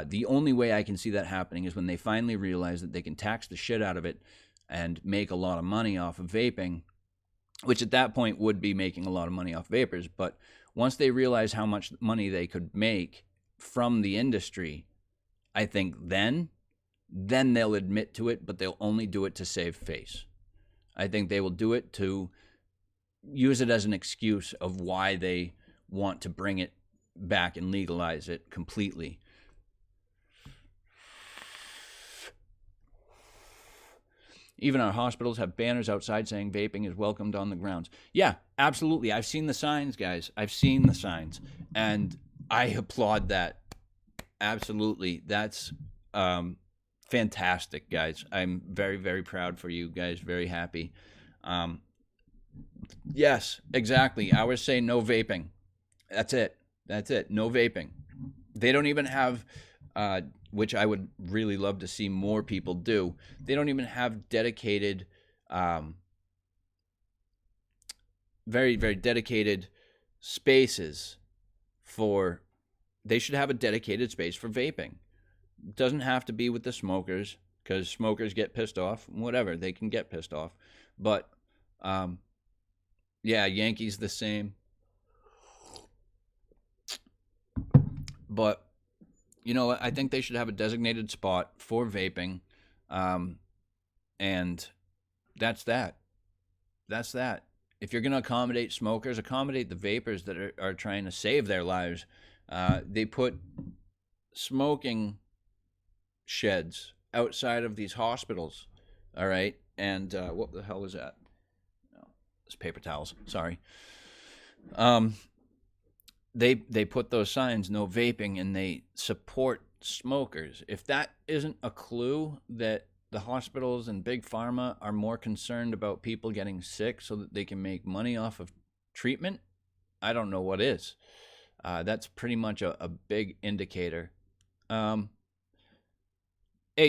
The only way I can see that happening is when they finally realize that they can tax the shit out of it and make a lot of money off of vaping, which at that point would be making a lot of money off vapors. But once they realize how much money they could make from the industry, I think then they'll admit to it, but they'll only do it to save face. I think they will do it to use it as an excuse of why they want to bring it back and legalize it completely. Even our hospitals have banners outside saying vaping is welcomed on the grounds. Yeah, absolutely. I've seen the signs, guys. I've seen the signs. And I applaud that. Absolutely. That's fantastic, guys. I'm very, very proud for you guys. Very happy. Yes, exactly. Ours say no vaping. That's it. No vaping. They don't even have... which I would really love to see more people do. They don't even have dedicated, very, very dedicated spaces for, they should have a dedicated space for vaping. It doesn't have to be with the smokers, because smokers get pissed off. Whatever, they can get pissed off. But, yeah, Yankees the same. But... I think they should have a designated spot for vaping, and that's that. That's that. If you're going to accommodate smokers, accommodate the vapors that are trying to save their lives. They put smoking sheds outside of these hospitals, all right? And what the hell is that? No, it's paper towels. Sorry. They put those signs, no vaping, and they support smokers. If that isn't a clue that the hospitals and big pharma are more concerned about people getting sick so that they can make money off of treatment, I don't know what is. That's pretty much a big indicator. Hey,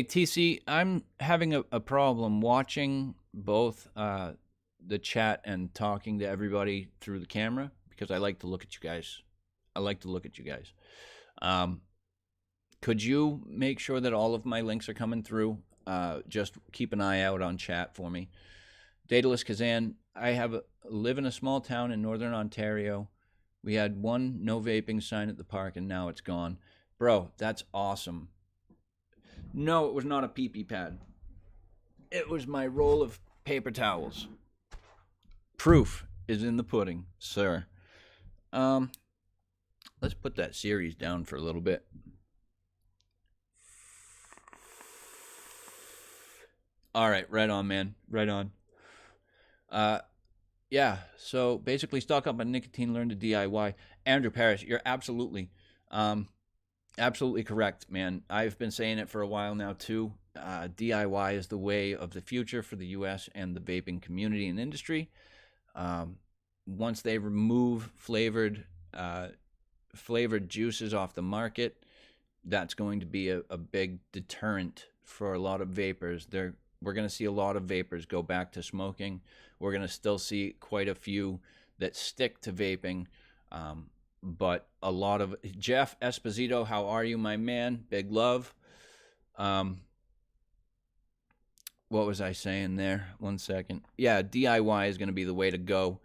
TC, I'm having a problem watching both the chat and talking to everybody through the camera because I like to look at you guys. Could you make sure that all of my links are coming through? Just keep an eye out on chat for me. Daedalus Kazan, I live in a small town in northern Ontario. We had one no vaping sign at the park, and now it's gone. Bro, that's awesome. No, it was not a pee-pee pad. It was my roll of paper towels. Proof is in the pudding, sir. Let's put that series down for a little bit. All right, right on, man. Right on. Yeah, so basically stock up on nicotine, learn to DIY. Andrew Parrish, you're absolutely correct, man. I've been saying it for a while now, too. DIY is the way of the future for the U.S. and the vaping community and industry. Once they remove flavored juices off the market, that's going to be a big deterrent for a lot of vapors. We're going to see a lot of vapors go back to smoking. We're going to still see quite a few that stick to vaping, but a lot of... Jeff Esposito, how are you, my man? Big love. What was I saying there? 1 second. Yeah, DIY is going to be the way to go.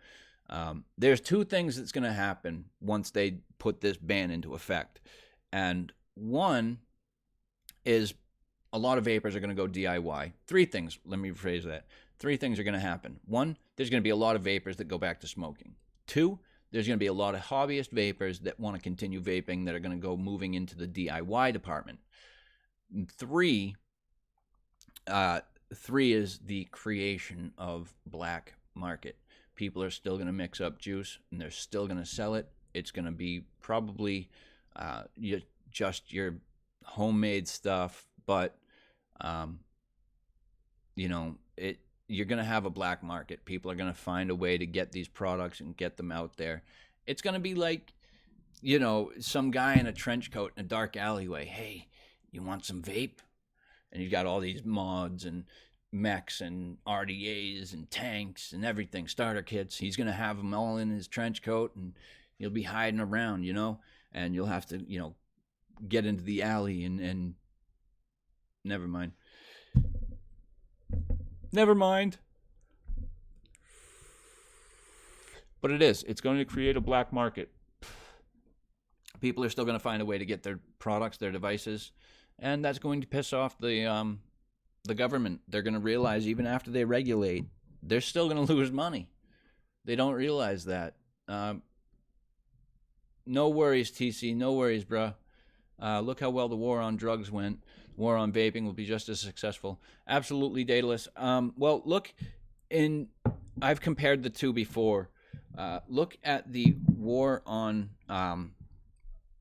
There's two things that's going to happen once they put this ban into effect. And one is a lot of vapors are going to go DIY. Three things, let me rephrase that. Three things are going to happen. One, there's going to be a lot of vapors that go back to smoking. Two, there's going to be a lot of hobbyist vapors that want to continue vaping that are going to go moving into the DIY department. Three is the creation of black market. People are still going to mix up juice and they're still going to sell it. It's going to be probably just your homemade stuff, but you're going to have a black market. People are going to find a way to get these products and get them out there. It's going to be like, some guy in a trench coat in a dark alleyway. Hey, you want some vape? And you've got all these mods and mechs and RDAs and tanks and everything, starter kits. He's going to have them all in his trench coat, and he'll be hiding around, and you'll have to, get into the alley and never mind. But it's going to create a black market. People are still going to find a way to get their products, their devices, and that's going to piss off the government. They're going to realize even after they regulate, they're still going to lose money. They don't realize that. No worries, TC. No worries, bruh. Look how well the war on drugs went. War on vaping will be just as successful. Absolutely, Daedalus. Well, look, I've compared the two before. Look at the war on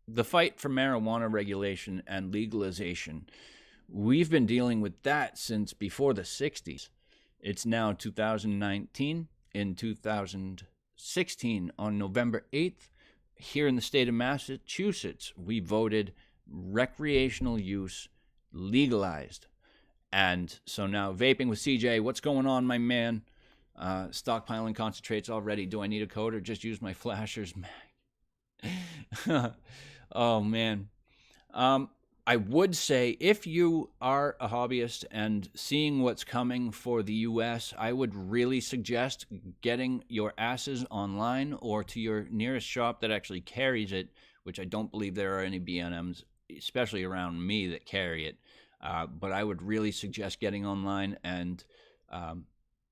the fight for marijuana regulation and legalization. We've been dealing with that since before the 60s. It's now 2019. In 2016, on November 8th, here in the state of Massachusetts, we voted recreational use legalized. And so now vaping with CJ, what's going on, my man? Stockpiling concentrates already. Do I need a code or just use my flashers? Oh, man. I would say if you are a hobbyist and seeing what's coming for the U.S., I would really suggest getting your asses online or to your nearest shop that actually carries it, which I don't believe there are any B&Ms, especially around me, that carry it. But I would really suggest getting online and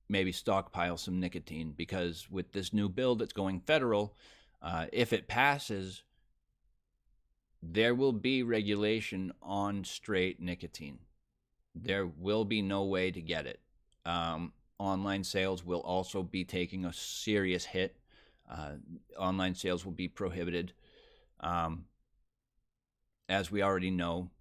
maybe stockpile some nicotine, because with this new bill that's going federal, if it passes, there will be regulation on straight nicotine. There will be no way to get it. Online sales will also be taking a serious hit. Online sales will be prohibited. As we already know,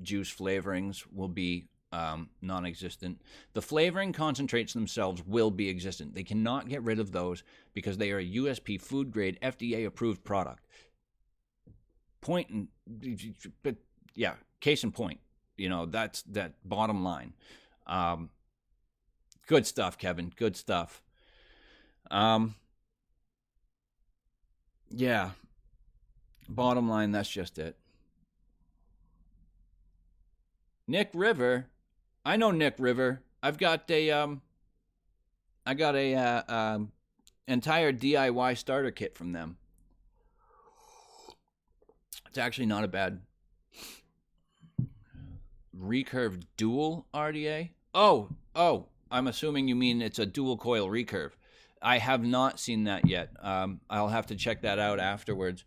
juice flavorings will be non-existent. The flavoring concentrates themselves will be existent. They cannot get rid of those because they are a USP food grade FDA approved product. Case in point, that's that bottom line. Good stuff, Kevin. Good stuff. Bottom line, that's just it. Nick River, I know Nick River. I've got a entire DIY starter kit from them. It's actually not a bad recurve dual RDA. Oh, I'm assuming you mean it's a dual coil recurve. I have not seen that yet. I'll have to check that out afterwards.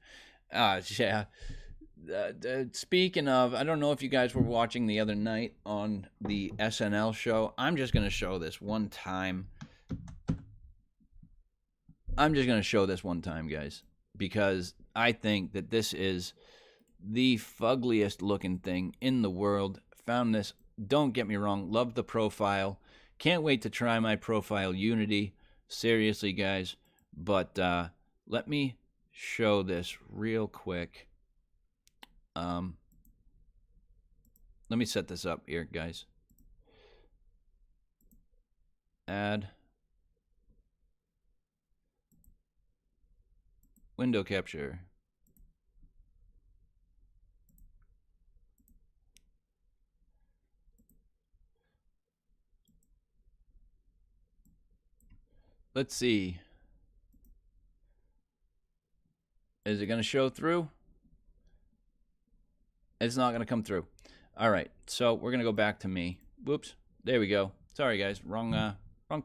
Speaking of, I don't know if you guys were watching the other night on the SNL show. I'm just going to show this one time. Guys, because I think that this is the fuggliest looking thing in the world. Found this, don't get me wrong, love the profile. Can't wait to try my profile Unity. Seriously, guys. But let me show this real quick. Let me set this up here, guys. Add window capture. Let's see. Is it going to show through? It's not going to come through. All right, so we're going to go back to me. Whoops. There we go. Sorry, guys. Wrong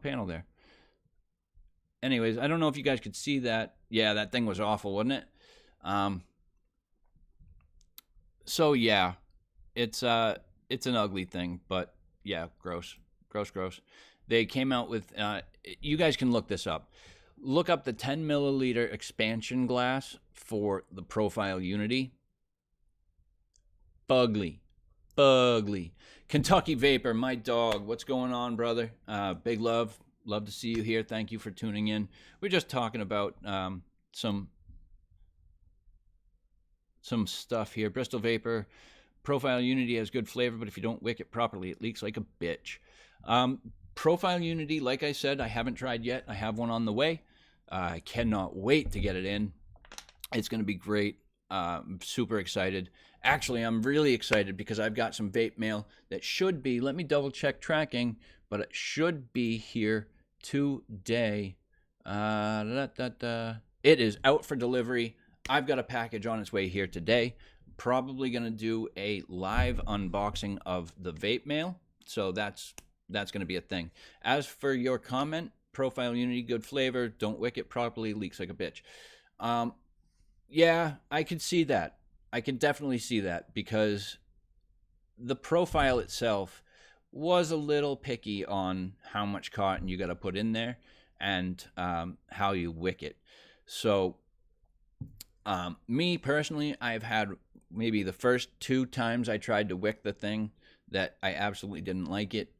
panel there. Anyways, I don't know if you guys could see that. Yeah, that thing was awful, wasn't it? So yeah, it's an ugly thing, but yeah, gross. They came out with. You guys can look this up. Look up the 10 milliliter expansion glass for the Profile Unity. Bugly. Kentucky Vapor, my dog. What's going on, brother? Big love. Love to see you here. Thank you for tuning in. We're just talking about some stuff here. Bristol Vapor. Profile Unity has good flavor, but if you don't wick it properly, it leaks like a bitch. Profile Unity, like I said, I haven't tried yet. I have one on the way. I cannot wait to get it in. It's going to be great. I'm super excited. Actually, I'm really excited because I've got some vape mail that should be, let me double check tracking, but it should be here today. It is out for delivery. I've got a package on its way here today. Probably going to do a live unboxing of the vape mail. So that's going to be a thing. As for your comment, Profile Unity, good flavor, don't wick it properly, leaks like a bitch. Yeah, I could see that. I can definitely see that because the profile itself was a little picky on how much cotton you got to put in there and how you wick it. So me personally, I've had maybe the first 2 times I tried to wick the thing that I absolutely didn't like it.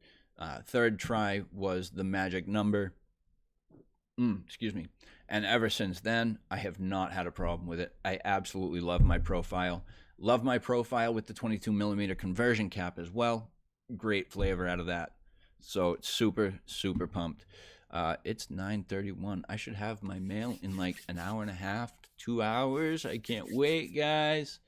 Third try was the magic number. Excuse me. And ever since then, I have not had a problem with it. I absolutely love my profile. Love my profile with the 22 millimeter conversion cap as well. Great flavor out of that. So super pumped. It's 9:31. I should have my mail in like an hour and a half to 2 hours. I can't wait, guys.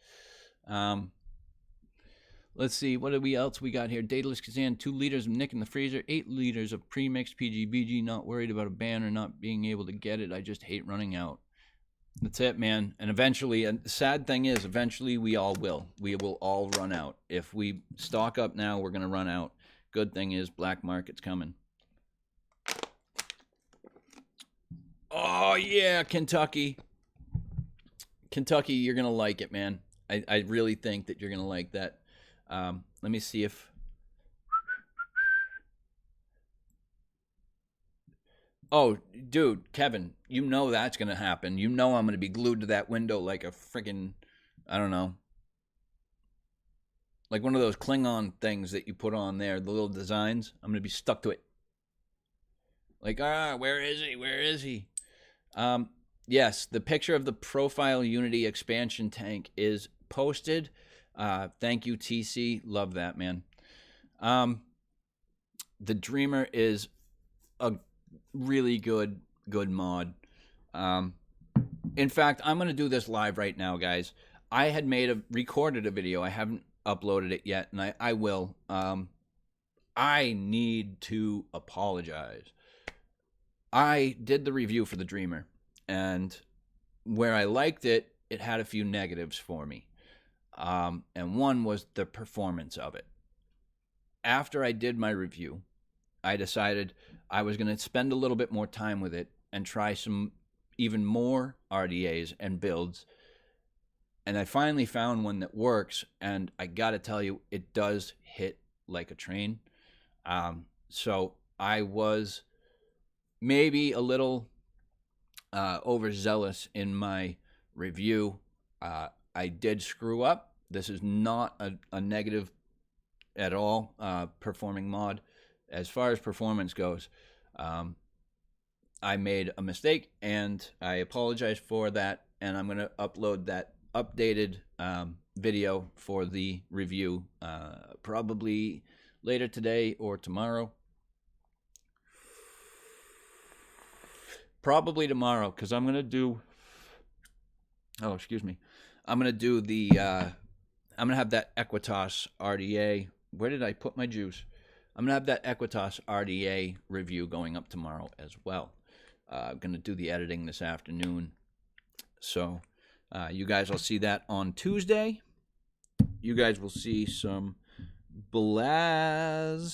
Let's see, what else we got here? Daedalus Kazan, 2 liters of Nick in the freezer, 8 liters of pre-mixed PGBG, not worried about a ban or not being able to get it. I just hate running out. That's it, man. And eventually, and the sad thing is, eventually we all will. We will all run out. If we stock up now, we're going to run out. Good thing is, black market's coming. Oh, yeah, Kentucky. Kentucky, you're going to like it, man. I really think that you're going to like that. Let me see if... Oh, dude, Kevin, you know that's going to happen. You know I'm going to be glued to that window like a freaking, I don't know, like one of those Klingon things that you put on there, the little designs. I'm going to be stuck to it. Like, where is he? Where is he? Yes, the picture of the Profile Unity expansion tank is posted. Thank you, TC. Love that, man. The Dreamer is a really good mod. In fact, I'm going to do this live right now, guys. I had recorded a video. I haven't uploaded it yet, and I will. I need to apologize. I did the review for the Dreamer, and where I liked it, it had a few negatives for me. And one was the performance of it. After I did my review, I decided I was going to spend a little bit more time with it and try some even more RDAs and builds. And I finally found one that works, and I got to tell you, it does hit like a train. So I was maybe a little overzealous in my review. I did screw up. This is not a negative at all performing mod. As far as performance goes, I made a mistake, and I apologize for that, and I'm going to upload that updated video for the review probably later today or tomorrow. Probably tomorrow, because I'm going to do... Oh, excuse me. I'm going to do the... I'm going to have that Equitas RDA. Where did I put my juice? I'm going to have that Equitas RDA review going up tomorrow as well. I'm going to do the editing this afternoon. So You guys will see that on Tuesday. You guys will see some Blasberry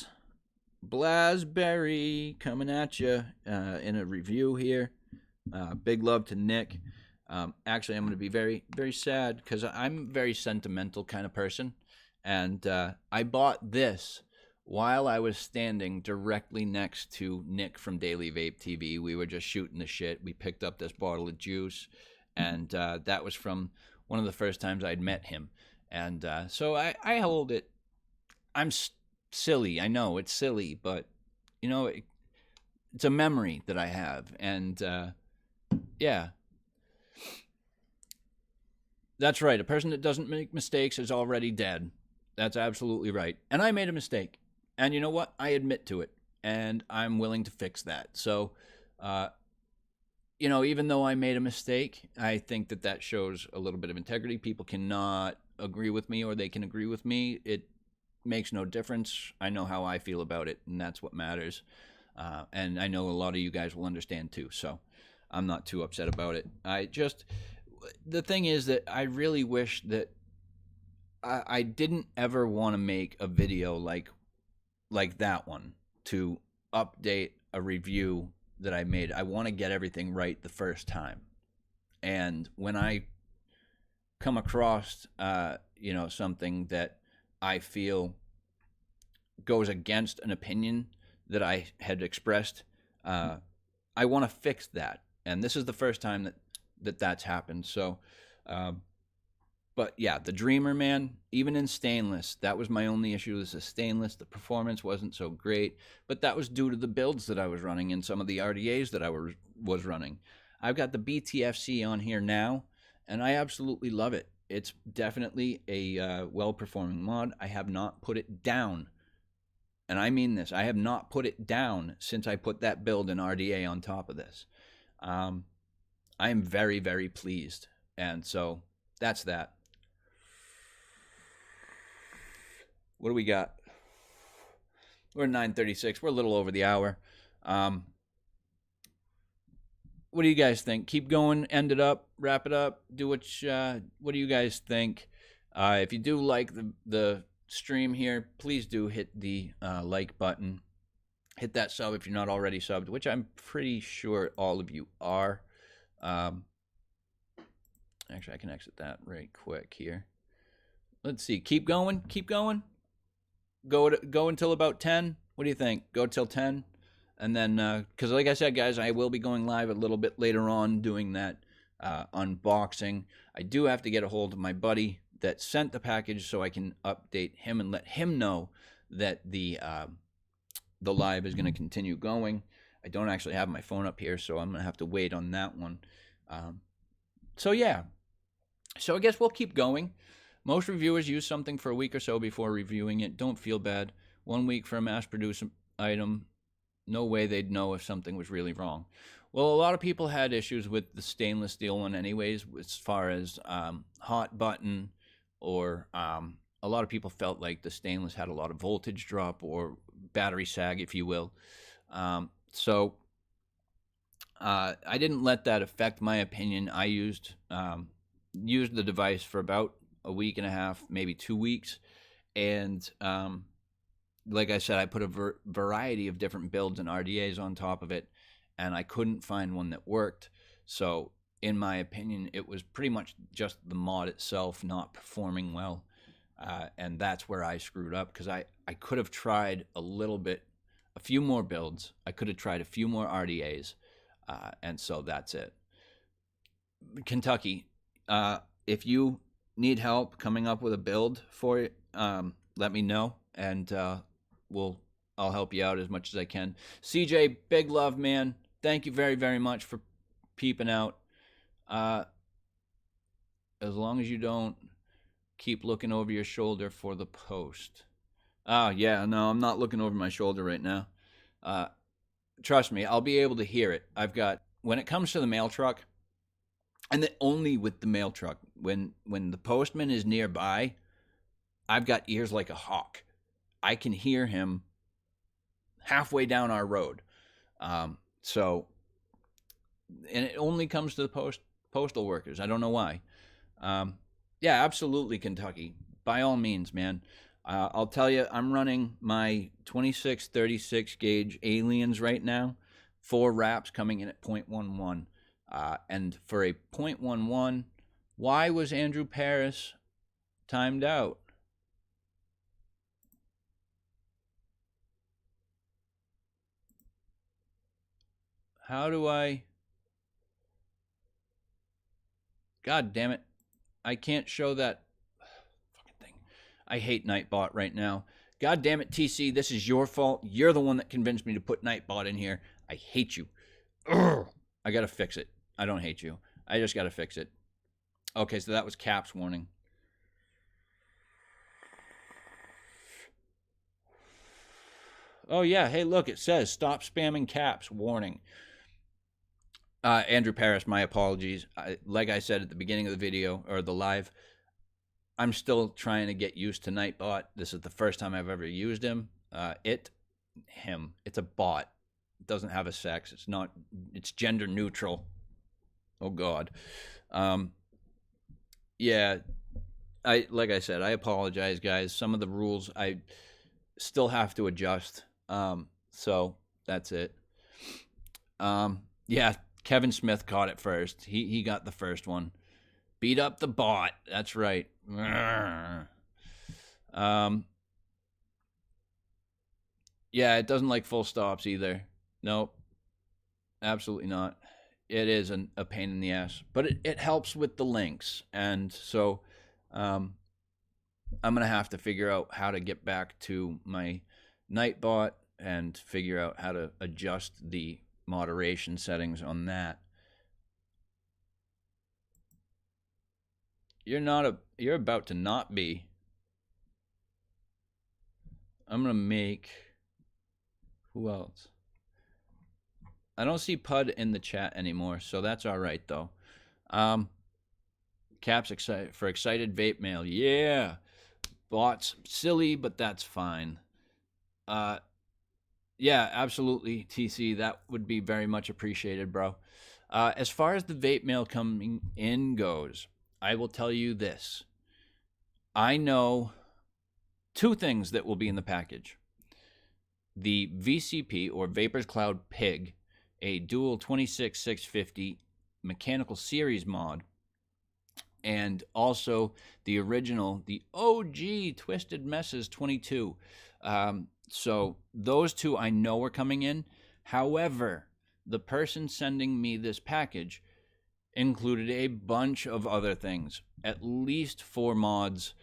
coming at you in a review here. Big love to Nick. Actually, I'm going to be very, very sad because I'm a very sentimental kind of person. And I bought this while I was standing directly next to Nick from Daily Vape TV. We were just shooting the shit. We picked up this bottle of juice, and that was from one of the first times I'd met him. And so I hold it. I'm silly. I know it's silly, but, it's a memory that I have. And, yeah. That's right. A person that doesn't make mistakes is already dead. That's absolutely right. And I made a mistake. And you know what? I admit to it. And I'm willing to fix that. So, even though I made a mistake, I think that shows a little bit of integrity. People cannot agree with me, or they can agree with me. It makes no difference. I know how I feel about it, and that's what matters. And I know a lot of you guys will understand too. So I'm not too upset about it. The thing is that I really wish that I didn't ever want to make a video like that one to update a review that I made. I want to get everything right the first time. And when I come across, something that I feel goes against an opinion that I had expressed, I want to fix that. And this is the first time that's happened. So, but yeah, the Dreamer, man, even in stainless, that was my only issue. This is stainless. The performance wasn't so great, but that was due to the builds that I was running and some of the RDAs that I was running. I've got the BTFC on here now, and I absolutely love it. It's definitely a well-performing mod. I have not put it down, and I mean this. I have not put it down since I put that build in RDA on top of this. I am very, very pleased, and so that's that. What do we got? We're 9:36. We're a little over the hour. What do you guys think? Keep going, end it up, wrap it up, do what do you guys think? If you do like the stream here, please do hit the like button. Hit that sub if you're not already subbed, which I'm pretty sure all of you are. Actually, I can exit that right quick here. Let's see. Keep going. Keep going. Go until about 10. What do you think? Go till 10. And then, because like I said, guys, I will be going live a little bit later on doing that unboxing. I do have to get a hold of my buddy that sent the package so I can update him and let him know that the live is going to continue going. I don't actually have my phone up here, so I'm going to have to wait on that one. So, yeah. So I guess we'll keep going. Most reviewers use something for a week or so before reviewing it. Don't feel bad. 1 week for a mass-produced item. No way they'd know if something was really wrong. Well, a lot of people had issues with the stainless steel one anyways, as far as hot button, or a lot of people felt like the stainless had a lot of voltage drop or battery sag, if you will. So I didn't let that affect my opinion. I used the device for about a week and a half, maybe 2 weeks, and like I said, I put a variety of different builds and RDAs on top of it, and I couldn't find one that worked. So in my opinion, it was pretty much just the mod itself not performing well, and that's where I screwed up, because I could have tried a few more builds. I could have tried a few more RDAs, and so that's it. Kentucky, if you need help coming up with a build for it, let me know, and I'll help you out as much as I can. CJ, big love, man. Thank you very, very much for peeping out. As long as you don't keep looking over your shoulder for the post. Oh, yeah, no, I'm not looking over my shoulder right now. Trust me, I'll be able to hear it. When it comes to the mail truck, and only with the mail truck, when the postman is nearby, I've got ears like a hawk. I can hear him halfway down our road. And it only comes to the post postal workers. I don't know why. Yeah, absolutely, Kentucky. By all means, man. I'll tell you, I'm running my 26-36 gauge aliens right now. 4 wraps coming in at 0.11. And for a 0.11, why was Andrew Paris timed out? How do I... God damn it. I can't show that fucking thing. I hate Nightbot right now. God damn it, TC. This is your fault. You're the one that convinced me to put Nightbot in here. I hate you. Ugh. I gotta fix it. I don't hate you. I just gotta fix it. Okay, so that was caps warning. Oh, yeah. Hey, look, it says stop spamming caps warning. Andrew Paris, my apologies. Like I said at the beginning of the video, or the live, I'm still trying to get used to Nightbot. This is the first time I've ever used him. Him. It's a bot. It doesn't have a sex. It's gender neutral. Oh, God. Yeah, like I said, I apologize, guys. Some of the rules I still have to adjust. So that's it. Yeah, Kevin Smith caught it first. He got the first one. Beat up the bot. That's right. Yeah, it doesn't like full stops either. Nope, absolutely not. It is a pain in the ass, but it helps with the links, and so I'm gonna have to figure out how to get back to my Nightbot and figure out how to adjust the moderation settings on that. You're about to not be. I'm gonna make, who else? I don't see Pud in the chat anymore, so that's all right though. Caps excited for excited vape mail. Yeah, bots silly, but that's fine. Yeah, absolutely, TC. That would be very much appreciated, bro. As far as the vape mail coming in goes, I will tell you this. I know 2 things that will be in the package. The VCP, or Vapors Cloud Pig, a dual 26650 mechanical series mod, and also the original, the OG Twisted Messes 22. So those 2 I know are coming in. However, the person sending me this package included a bunch of other things. At least 4 mods,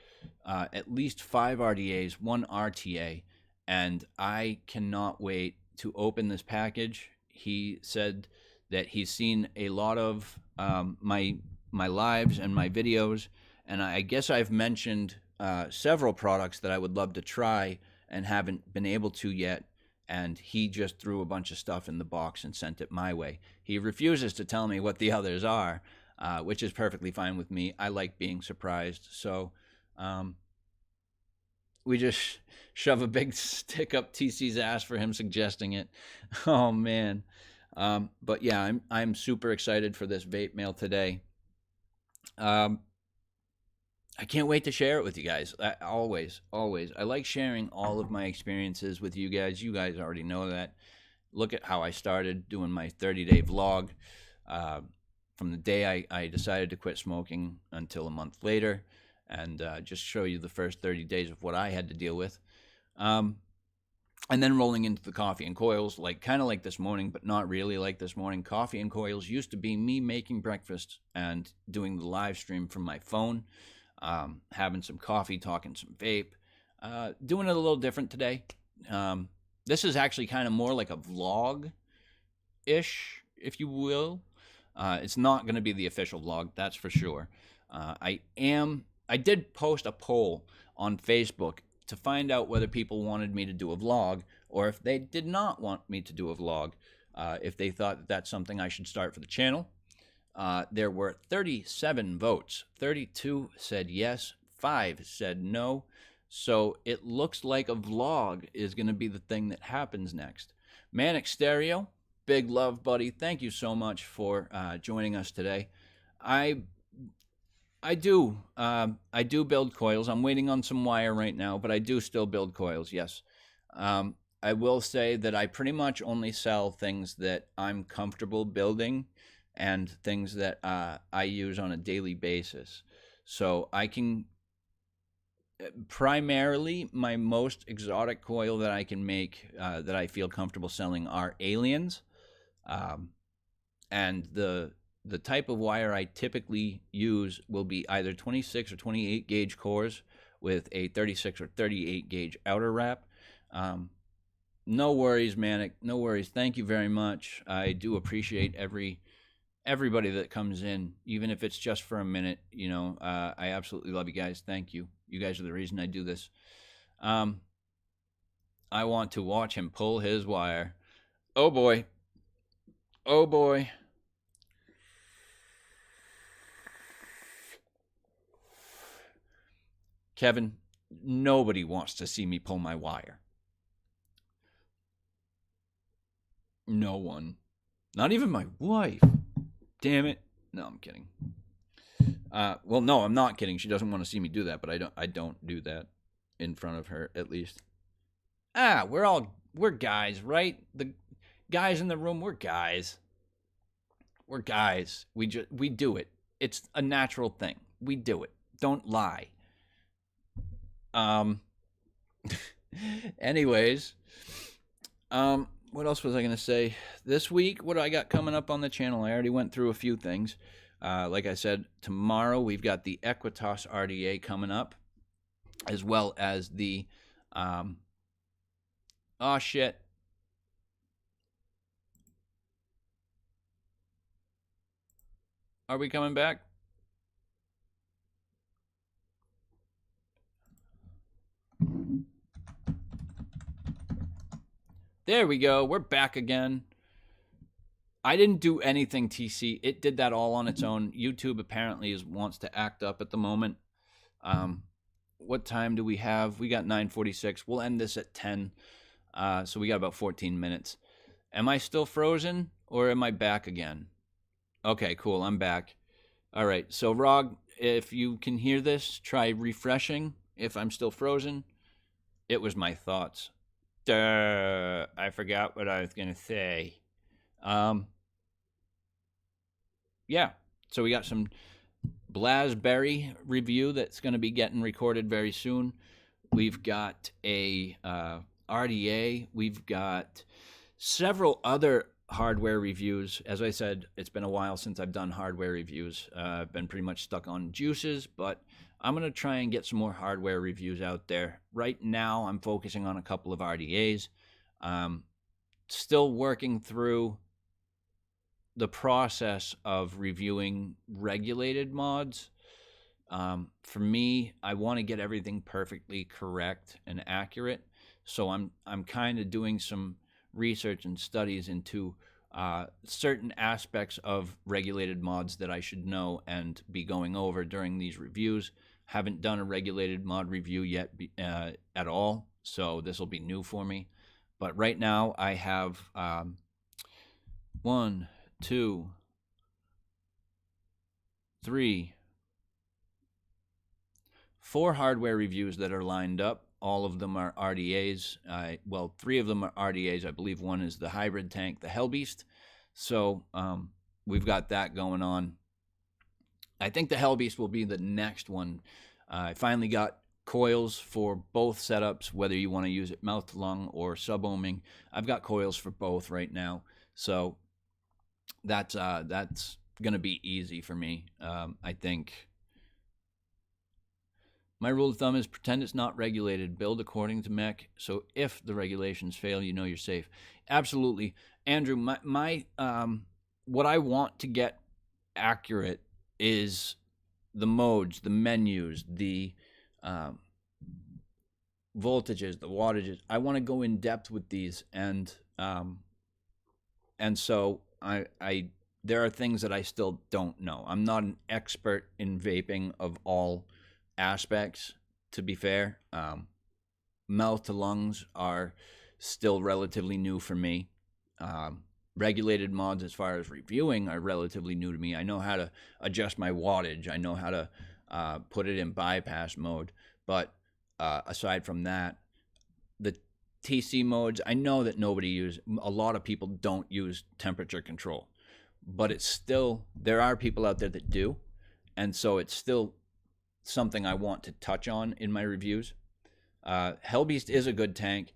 at least 5 RDAs, 1 RTA, and I cannot wait to open this package. He said that he's seen a lot of my lives and my videos, and I guess I've mentioned several products that I would love to try and haven't been able to yet, and he just threw a bunch of stuff in the box and sent it my way. He refuses to tell me what the others are, which is perfectly fine with me. I like being surprised, so we just shove a big stick up TC's ass for him suggesting it. Oh, man. But yeah, I'm super excited for this vape mail today. I can't wait to share it with you guys. Always. I like sharing all of my experiences with you guys. You guys already know that. Look at how I started doing my 30-day vlog. From the day I decided to quit smoking until a month later, and just show you the first 30 days of what I had to deal with. And then rolling into the coffee and coils, kind of like this morning, but not really like this morning. Coffee and coils used to be me making breakfast and doing the live stream from my phone, having some coffee, talking some vape, doing it a little different today. This is actually kind of more like a vlog-ish, if you will. It's not going to be the official vlog, that's for sure. I did post a poll on Facebook to find out whether people wanted me to do a vlog or if they did not want me to do a vlog, if they thought that that's something I should start for the channel. There were 37 votes. 32 said yes, 5 said no. So it looks like a vlog is going to be the thing that happens next. Manic Stereo, big love, buddy. Thank you so much for joining us today. I I do. I do build coils. I'm waiting on some wire right now, but I do still build coils. Yes. Um, I will say that I pretty much only sell things that I'm comfortable building and things that I use on a daily basis. So I can primarily my most exotic coil that I can make that I feel comfortable selling are aliens. Um, and the type of wire I typically use will be either 26 or 28 gauge cores with a 36 or 38 gauge outer wrap. Um, no worries, Manic. No worries. Thank you very much. I do appreciate everybody that comes in, even if it's just for a minute. You know, I absolutely love you guys. Thank you. You guys are the reason I do this. Um, I want to watch him pull his wire. Oh boy. Oh boy. Kevin, nobody wants to see me pull my wire. No one. Not even my wife. Damn it. No, I'm kidding. Well, no, I'm not kidding. She doesn't want to see me do that, but I don't do that in front of her, at least. We're guys, right? The guys in the room, we're guys. We're guys. We do it. It's a natural thing. We do it. Don't lie. Um anyways, what else was I going to say? This week, what do I got coming up on the channel? I already went through a few things. Like I said, tomorrow we've got the Equitas RDA coming up, as well as the, oh shit. Are we coming back? There we go. We're back again. I didn't do anything, TC. It did that all on its own. YouTube apparently wants to act up at the moment. What time do we have? We got 9:46. We'll end this at 10. So we got about 14 minutes. Am I still frozen or am I back again? Okay, cool. I'm back. All right. So, Rog, if you can hear this, try refreshing. If I'm still frozen, it was my thoughts. Duh, I forgot what I was going to say. Yeah. So we got some Blasberry review that's going to be getting recorded very soon. We've got a RDA. We've got several other hardware reviews. As I said, it's been a while since I've done hardware reviews. I've been pretty much stuck on juices, but I'm going to try and get some more hardware reviews out there. Right now, I'm focusing on a couple of RDAs. Still working through the process of reviewing regulated mods. For me, I want to get everything perfectly correct and accurate. So I'm kind of doing some research and studies into certain aspects of regulated mods that I should know and be going over during these reviews. Haven't done a regulated mod review yet at all, so this will be new for me. But right now I have 1, 2, 3, 4 hardware reviews that are lined up. All of them are RDAs. Well, 3 of them are RDAs. I believe one is the hybrid tank, the Hellbeast. So we've got that going on. I think the Hellbeast will be the next one. I finally got coils for both setups, whether you want to use it mouth to lung or sub-ohming. I've got coils for both right now. So that's going to be easy for me, I think. My rule of thumb is pretend it's not regulated. Build according to mech. So if the regulations fail, you know you're safe. Absolutely, Andrew. My what I want to get accurate is the modes, the menus, the voltages, the wattages. I want to go in depth with these, and so I there are things that I still don't know. I'm not an expert in vaping of all aspects, to be fair. Mouth to lungs are still relatively new for me. regulated mods as far as reviewing are relatively new to me. I know how to adjust my wattage. I know how to put it in bypass mode. But aside from that, the TC modes, I know that a lot of people don't use temperature control. But it's still, there are people out there that do. And so it's still something I want to touch on in my reviews. Hellbeast is a good tank.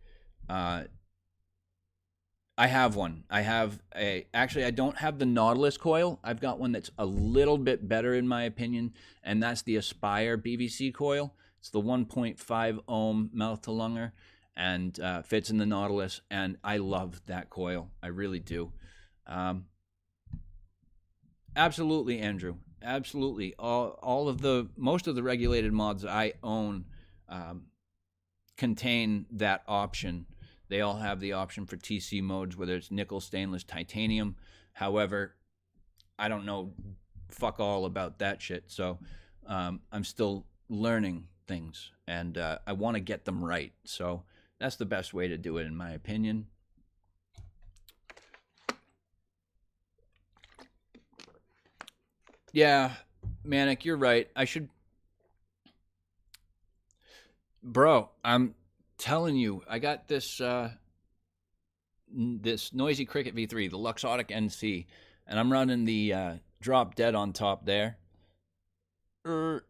I have one. Actually, I don't have the Nautilus coil. I've got one that's a little bit better in my opinion, and that's the Aspire BVC coil. It's the 1.5 ohm mouth to lunger and fits in the Nautilus, and I love that coil. I really do. Absolutely, Andrew. Absolutely. Most of the regulated mods I own contain that option. They all have the option for TC modes, whether it's nickel, stainless, titanium. However, I don't know fuck all about that shit. So I'm still learning things, and I want to get them right. So that's the best way to do it, in my opinion. Yeah, Manic, you're right. Bro, I'm telling you, I got this this Noisy Cricket V3, the Luxottic NC, and I'm running the drop dead on top there. There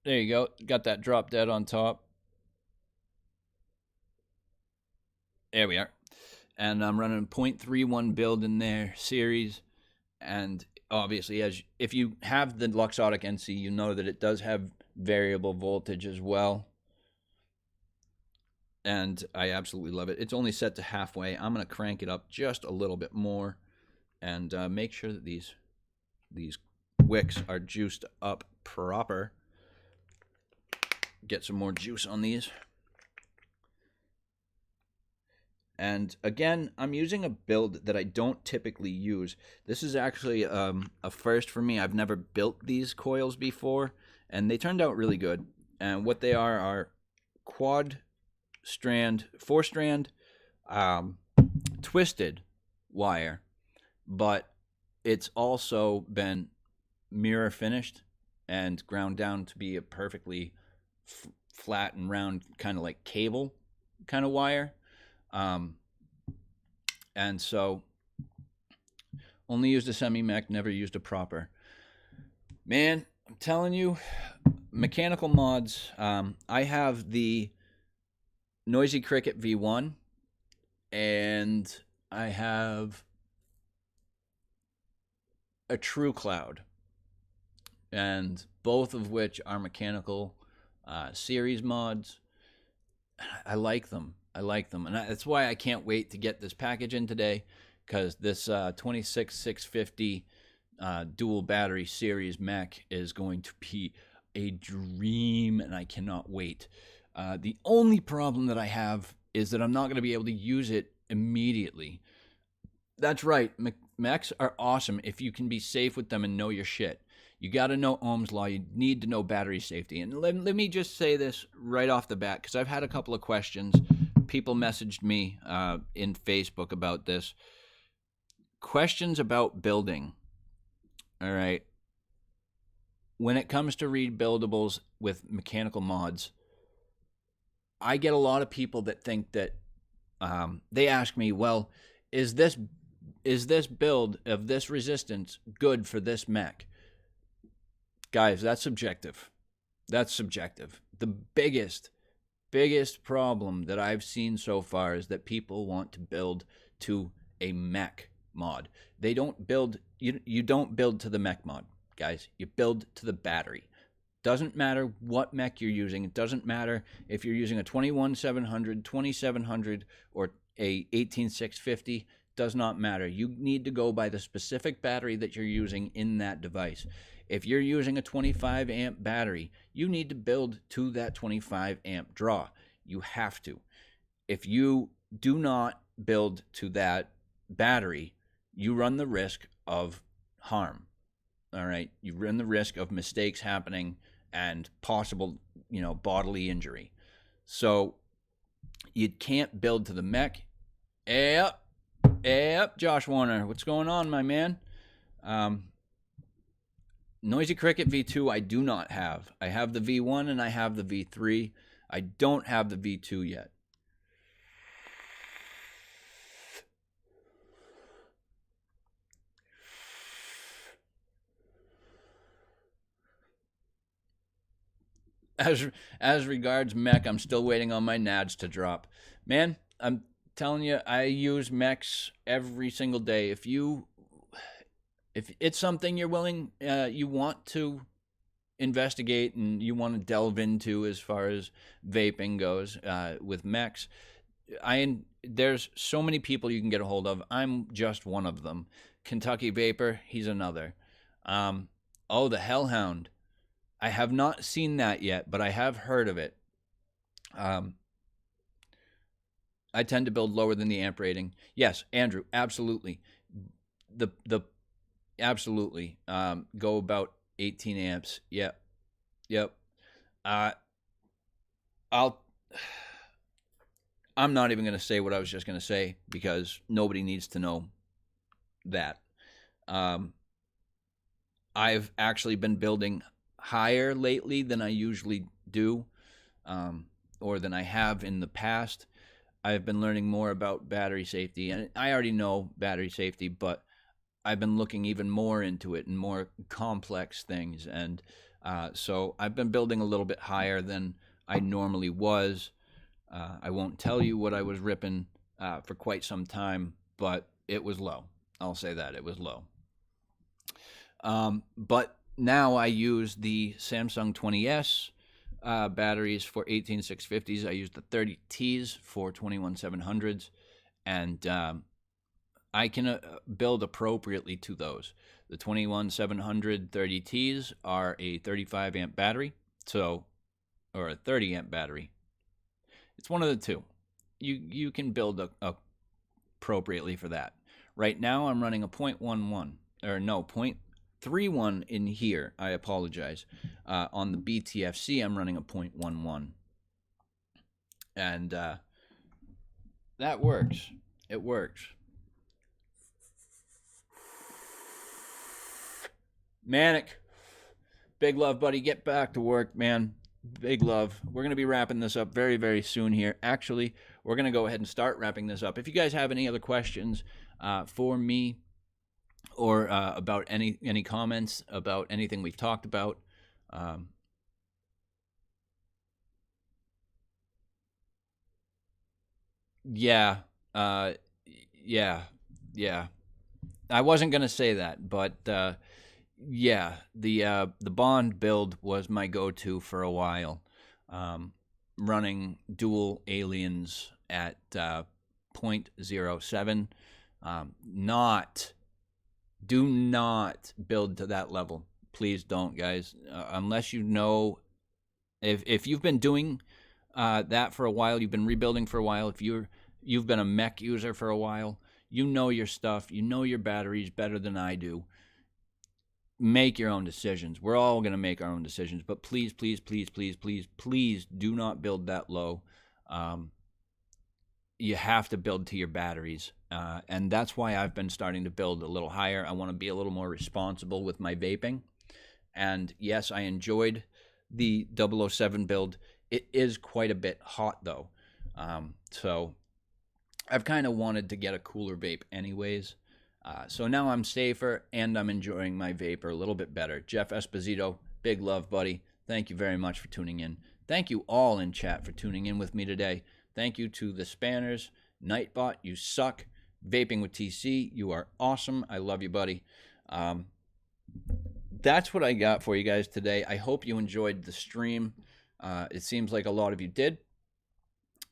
you go. Got that drop dead on top. There we are. And I'm running 0.31 build in there, series. And obviously, if you have the Luxottic NC, you know that it does have variable voltage as well. And I absolutely love it. It's only set to halfway. I'm going to crank it up just a little bit more and make sure that these wicks are juiced up proper. Get some more juice on these. And again, I'm using a build that I don't typically use. This is actually a first for me. I've never built these coils before, and they turned out really good. And what they are quad strand, 4-strand, twisted wire, but it's also been mirror finished and ground down to be a perfectly flat and round, kind of like cable kind of wire. And so only used a semi-mech, never used a proper. Man, I'm telling you, mechanical mods, I have the Noisy Cricket V1, and I have a True Cloud, and both of which are mechanical series mods. I like them. And that's why I can't wait to get this package in today, because this 26650 dual battery series mech is going to be a dream, and I cannot wait. The only problem that I have is that I'm not going to be able to use it immediately. That's right. Mechs are awesome if you can be safe with them and know your shit. You got to know Ohm's law. You need to know battery safety. And let me just say this right off the bat, because I've had a couple of questions. People messaged me in Facebook about this. Questions about building. All right. When it comes to rebuildables with mechanical mods, I get a lot of people that think that they ask me, well, is this build of this resistance good for this mech? Guys, that's subjective. That's subjective. The biggest problem that I've seen so far is that people want to build to a mech mod. They don't build, you don't build to the mech mod, guys. You build to the battery. Doesn't matter what mech you're using. It doesn't matter if you're using a 21700, 2700, or a 18650. Does not matter. You need to go by the specific battery that you're using in that device. If you're using a 25 amp battery, you need to build to that 25 amp draw. You have to. If you do not build to that battery, you run the risk of harm. All right? You run the risk of mistakes happening and possible, bodily injury. So you can't build to the mech. Yep. Yep, Josh Warner. What's going on, my man? Um, Noisy Cricket V2 I do not have. I have the V1 and I have the V3. I don't have the V2 yet. As regards mech, I'm still waiting on my nads to drop. Man, I'm telling you, I use mechs every single day. If it's something you're willing, you want to investigate and you want to delve into as far as vaping goes with mechs, there's so many people you can get a hold of. I'm just one of them. Kentucky Vapor, he's another. Oh, the Hellhound. I have not seen that yet, but I have heard of it. Um, I tend to build lower than the amp rating. Yes, Andrew, absolutely. The absolutely go about 18 amps. Yep, yep. Uh, I'll. I'm not even going to say what I was just going to say because nobody needs to know that. Um, I've actually been building higher lately than I usually do, or than I have in the past. I've been learning more about battery safety, and I already know battery safety, but I've been looking even more into it and more complex things. And so I've been building a little bit higher than I normally was. I won't tell you what I was ripping for quite some time, but it was low. I'll say that. It was low. But now I use the Samsung 20S batteries for 18650s. I use the 30Ts for 21700s, and I can build appropriately to those. The 21700 30Ts are a 35 amp battery, or a 30 amp battery. It's one of the two. You can build appropriately for that. Right now I'm running a 0.11, or no, 0.31 in here. I apologize. On the BTFC I'm running a 0.11. And that works. It works. Manic. Big love, buddy. Get back to work, man. Big love. We're going to be wrapping this up very, very soon here. Actually, we're going to go ahead and start wrapping this up. If you guys have any other questions for me, or about any comments about anything we've talked about, yeah, yeah, yeah. I wasn't going to say that, but yeah, the Bond build was my go-to for a while. Running dual aliens at 0.07. Do not build to that level. Please don't, guys. Unless you know, if you've been doing that for a while, you've been rebuilding for a while. If you've been a mech user for a while, you know your stuff. You know your batteries better than I do. Make your own decisions. We're all going to make our own decisions, but please, please, please, please, please, please do not build that low. You have to build to your batteries, and that's why I've been starting to build a little higher. I want to be a little more responsible with my vaping. And yes, I enjoyed the 007 build. It is quite a bit hot, though. So I've kind of wanted to get a cooler vape anyways. So now I'm safer, and I'm enjoying my vapor a little bit better. Jeff Esposito, big love, buddy. Thank you very much for tuning in. Thank you all in chat for tuning in with me today. Thank you to the Spanners. Nightbot, you suck. Vaping with TC, you are awesome. I love you, buddy. That's what I got for you guys today. I hope you enjoyed the stream. It seems like a lot of you did.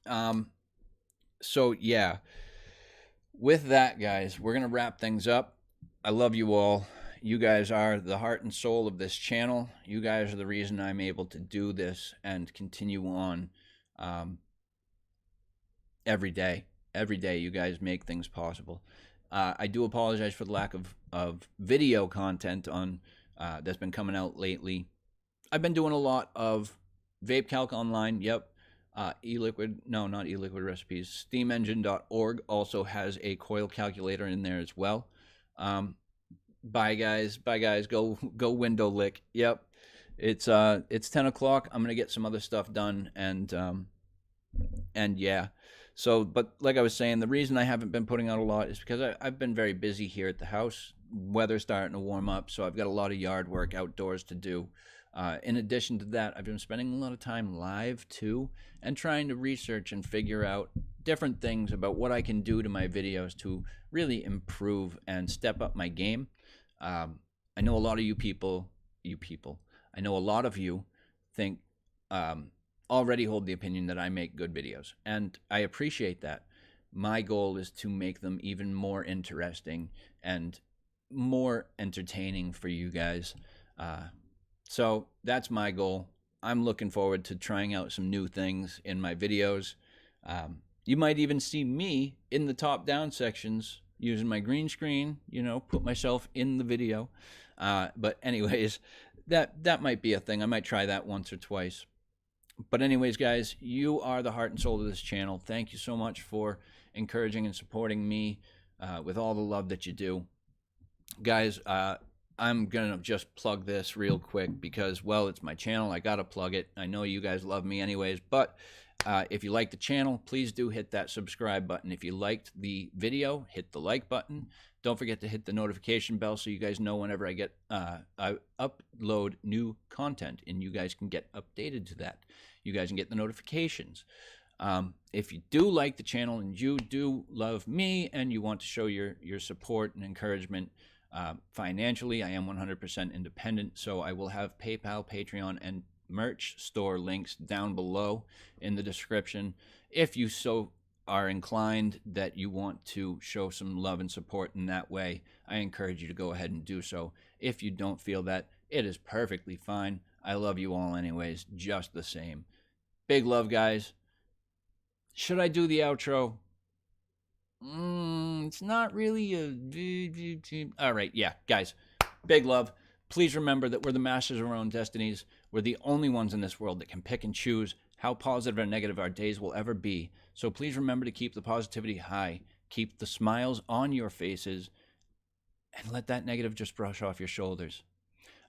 So, yeah. With that, guys, we're going to wrap things up. I love you all. You guys are the heart and soul of this channel. You guys are the reason I'm able to do this and continue on every day. Every day, you guys make things possible. I do apologize for the lack of video content on that's been coming out lately. I've been doing a lot of Vape Calc online. Yep. eLiquid, no, not eLiquid Recipes. SteamEngine.org also has a coil calculator in there as well. Bye guys, bye guys. Go window lick. Yep, it's 10 o'clock. I'm gonna get some other stuff done, and yeah. So, but like I was saying, the reason I haven't been putting out a lot is because I've been very busy here at the house. Weather's starting to warm up, so I've got a lot of yard work outdoors to do. In addition to that, I've been spending a lot of time live too, and trying to research and figure out different things about what I can do to my videos to really improve and step up my game. I know a lot of you people, I know a lot of you think, already hold the opinion that I make good videos, and I appreciate that. My goal is to make them even more interesting and more entertaining for you guys. So that's my goal. I'm looking forward to trying out some new things in my videos. You might even see me in the top-down sections using my green screen, put myself in the video. But anyways, that might be a thing. I might try that once or twice. But anyways, guys, you are the heart and soul of this channel. Thank you so much for encouraging and supporting me with all the love that you do. Guys, I'm going to just plug this real quick because, well, it's my channel. I got to plug it. I know you guys love me anyways, but if you like the channel, please do hit that subscribe button. If you liked the video, hit the like button. Don't forget to hit the notification bell so you guys know whenever I upload new content, and you guys can get updated to that. You guys can get the notifications. If you do like the channel and you do love me and you want to show your support and encouragement financially, I am 100% independent, so I will have PayPal, Patreon, and merch store links down below in the description. If you so are inclined that you want to show some love and support in that way, I encourage you to go ahead and do so. If you don't feel that, it is perfectly fine. I love you all anyways, just the same. Big love, guys. Should I do the outro? It's not really a... All right, yeah, guys. Big love. Please remember that we're the masters of our own destinies. We're the only ones in this world that can pick and choose how positive or negative our days will ever be. So please remember to keep the positivity high. Keep the smiles on your faces. And let that negative just brush off your shoulders.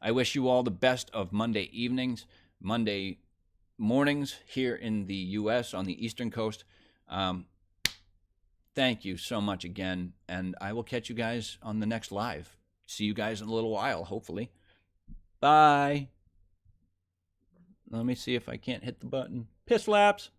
I wish you all the best of Monday evenings, Monday mornings here in the U.S. on the Eastern Coast. Thank you so much again, and I will catch you guys on the next live. See you guys in a little while, hopefully. Bye. Let me see if I can't hit the button. Piss laps.